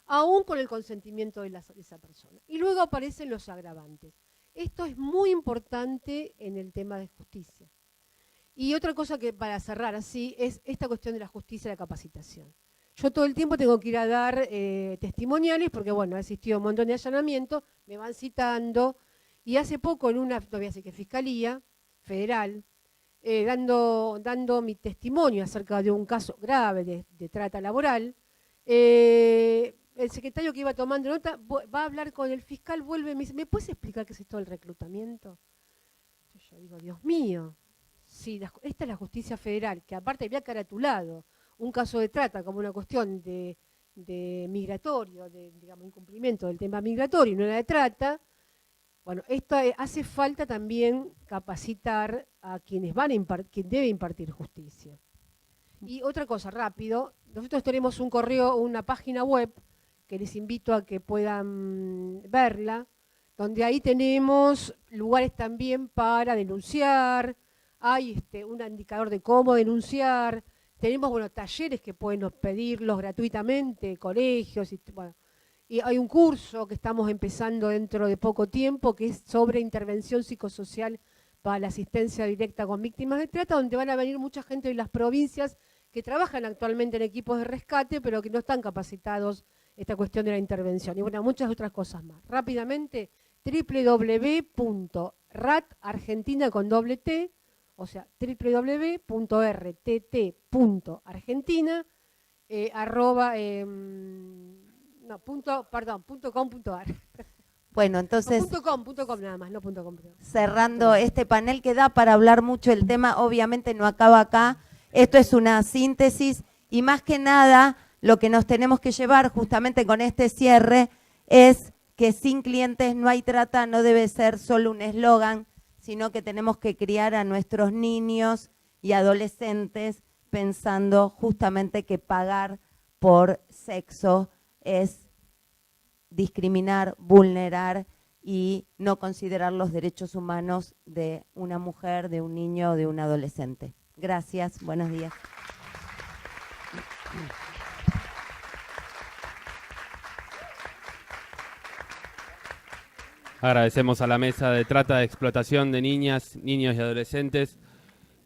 aún con el consentimiento de esa persona. Y luego aparecen los agravantes. Esto es muy importante en el tema de justicia. Y otra cosa que para cerrar así es esta cuestión de la justicia y la capacitación. Yo todo el tiempo tengo que ir a dar testimoniales porque, bueno, ha existido un montón de allanamientos, me van citando, y hace poco en una, no voy a decir que Fiscalía Federal, dando mi testimonio acerca de un caso grave de trata laboral, el secretario que iba tomando nota va a hablar con el fiscal, vuelve y me dice, ¿me puedes explicar qué es esto del reclutamiento? Yo digo, Dios mío, sí, esta es la justicia federal, que aparte había caratulado un caso de trata como una cuestión de migratorio, digamos, incumplimiento del tema migratorio, no era de trata. Bueno, esto hace falta también capacitar a quienes quien debe impartir justicia. Y otra cosa, rápido, nosotros tenemos un correo, una página web, que les invito a que puedan verla, donde ahí tenemos lugares también para denunciar, hay un indicador de cómo denunciar, tenemos talleres que pueden pedirlos gratuitamente, colegios, y hay un curso que estamos empezando dentro de poco tiempo que es sobre intervención psicosocial para la asistencia directa con víctimas de trata, donde van a venir mucha gente de las provincias que trabajan actualmente en equipos de rescate, pero que no están capacitados esta cuestión de la intervención. Y bueno, muchas otras cosas más. Rápidamente, www.ratargentina con doble T, o sea, www.rtt.argentina, .com.ar. Bueno, entonces, No, .com nada más, no .com. cerrando este panel que da para hablar mucho el tema, obviamente no acaba acá, esto es una síntesis y más que nada lo que nos tenemos que llevar justamente con este cierre es que sin clientes no hay trata, no debe ser solo un eslogan, sino que tenemos que criar a nuestros niños y adolescentes pensando justamente que pagar por sexo es discriminar, vulnerar y no considerar los derechos humanos de una mujer, de un niño o de un adolescente. Gracias, buenos días. Agradecemos a la mesa de trata de explotación de niñas, niños y adolescentes.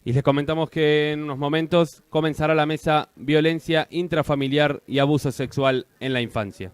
Y les comentamos que en unos momentos comenzará la mesa Violencia intrafamiliar y abuso sexual en la infancia.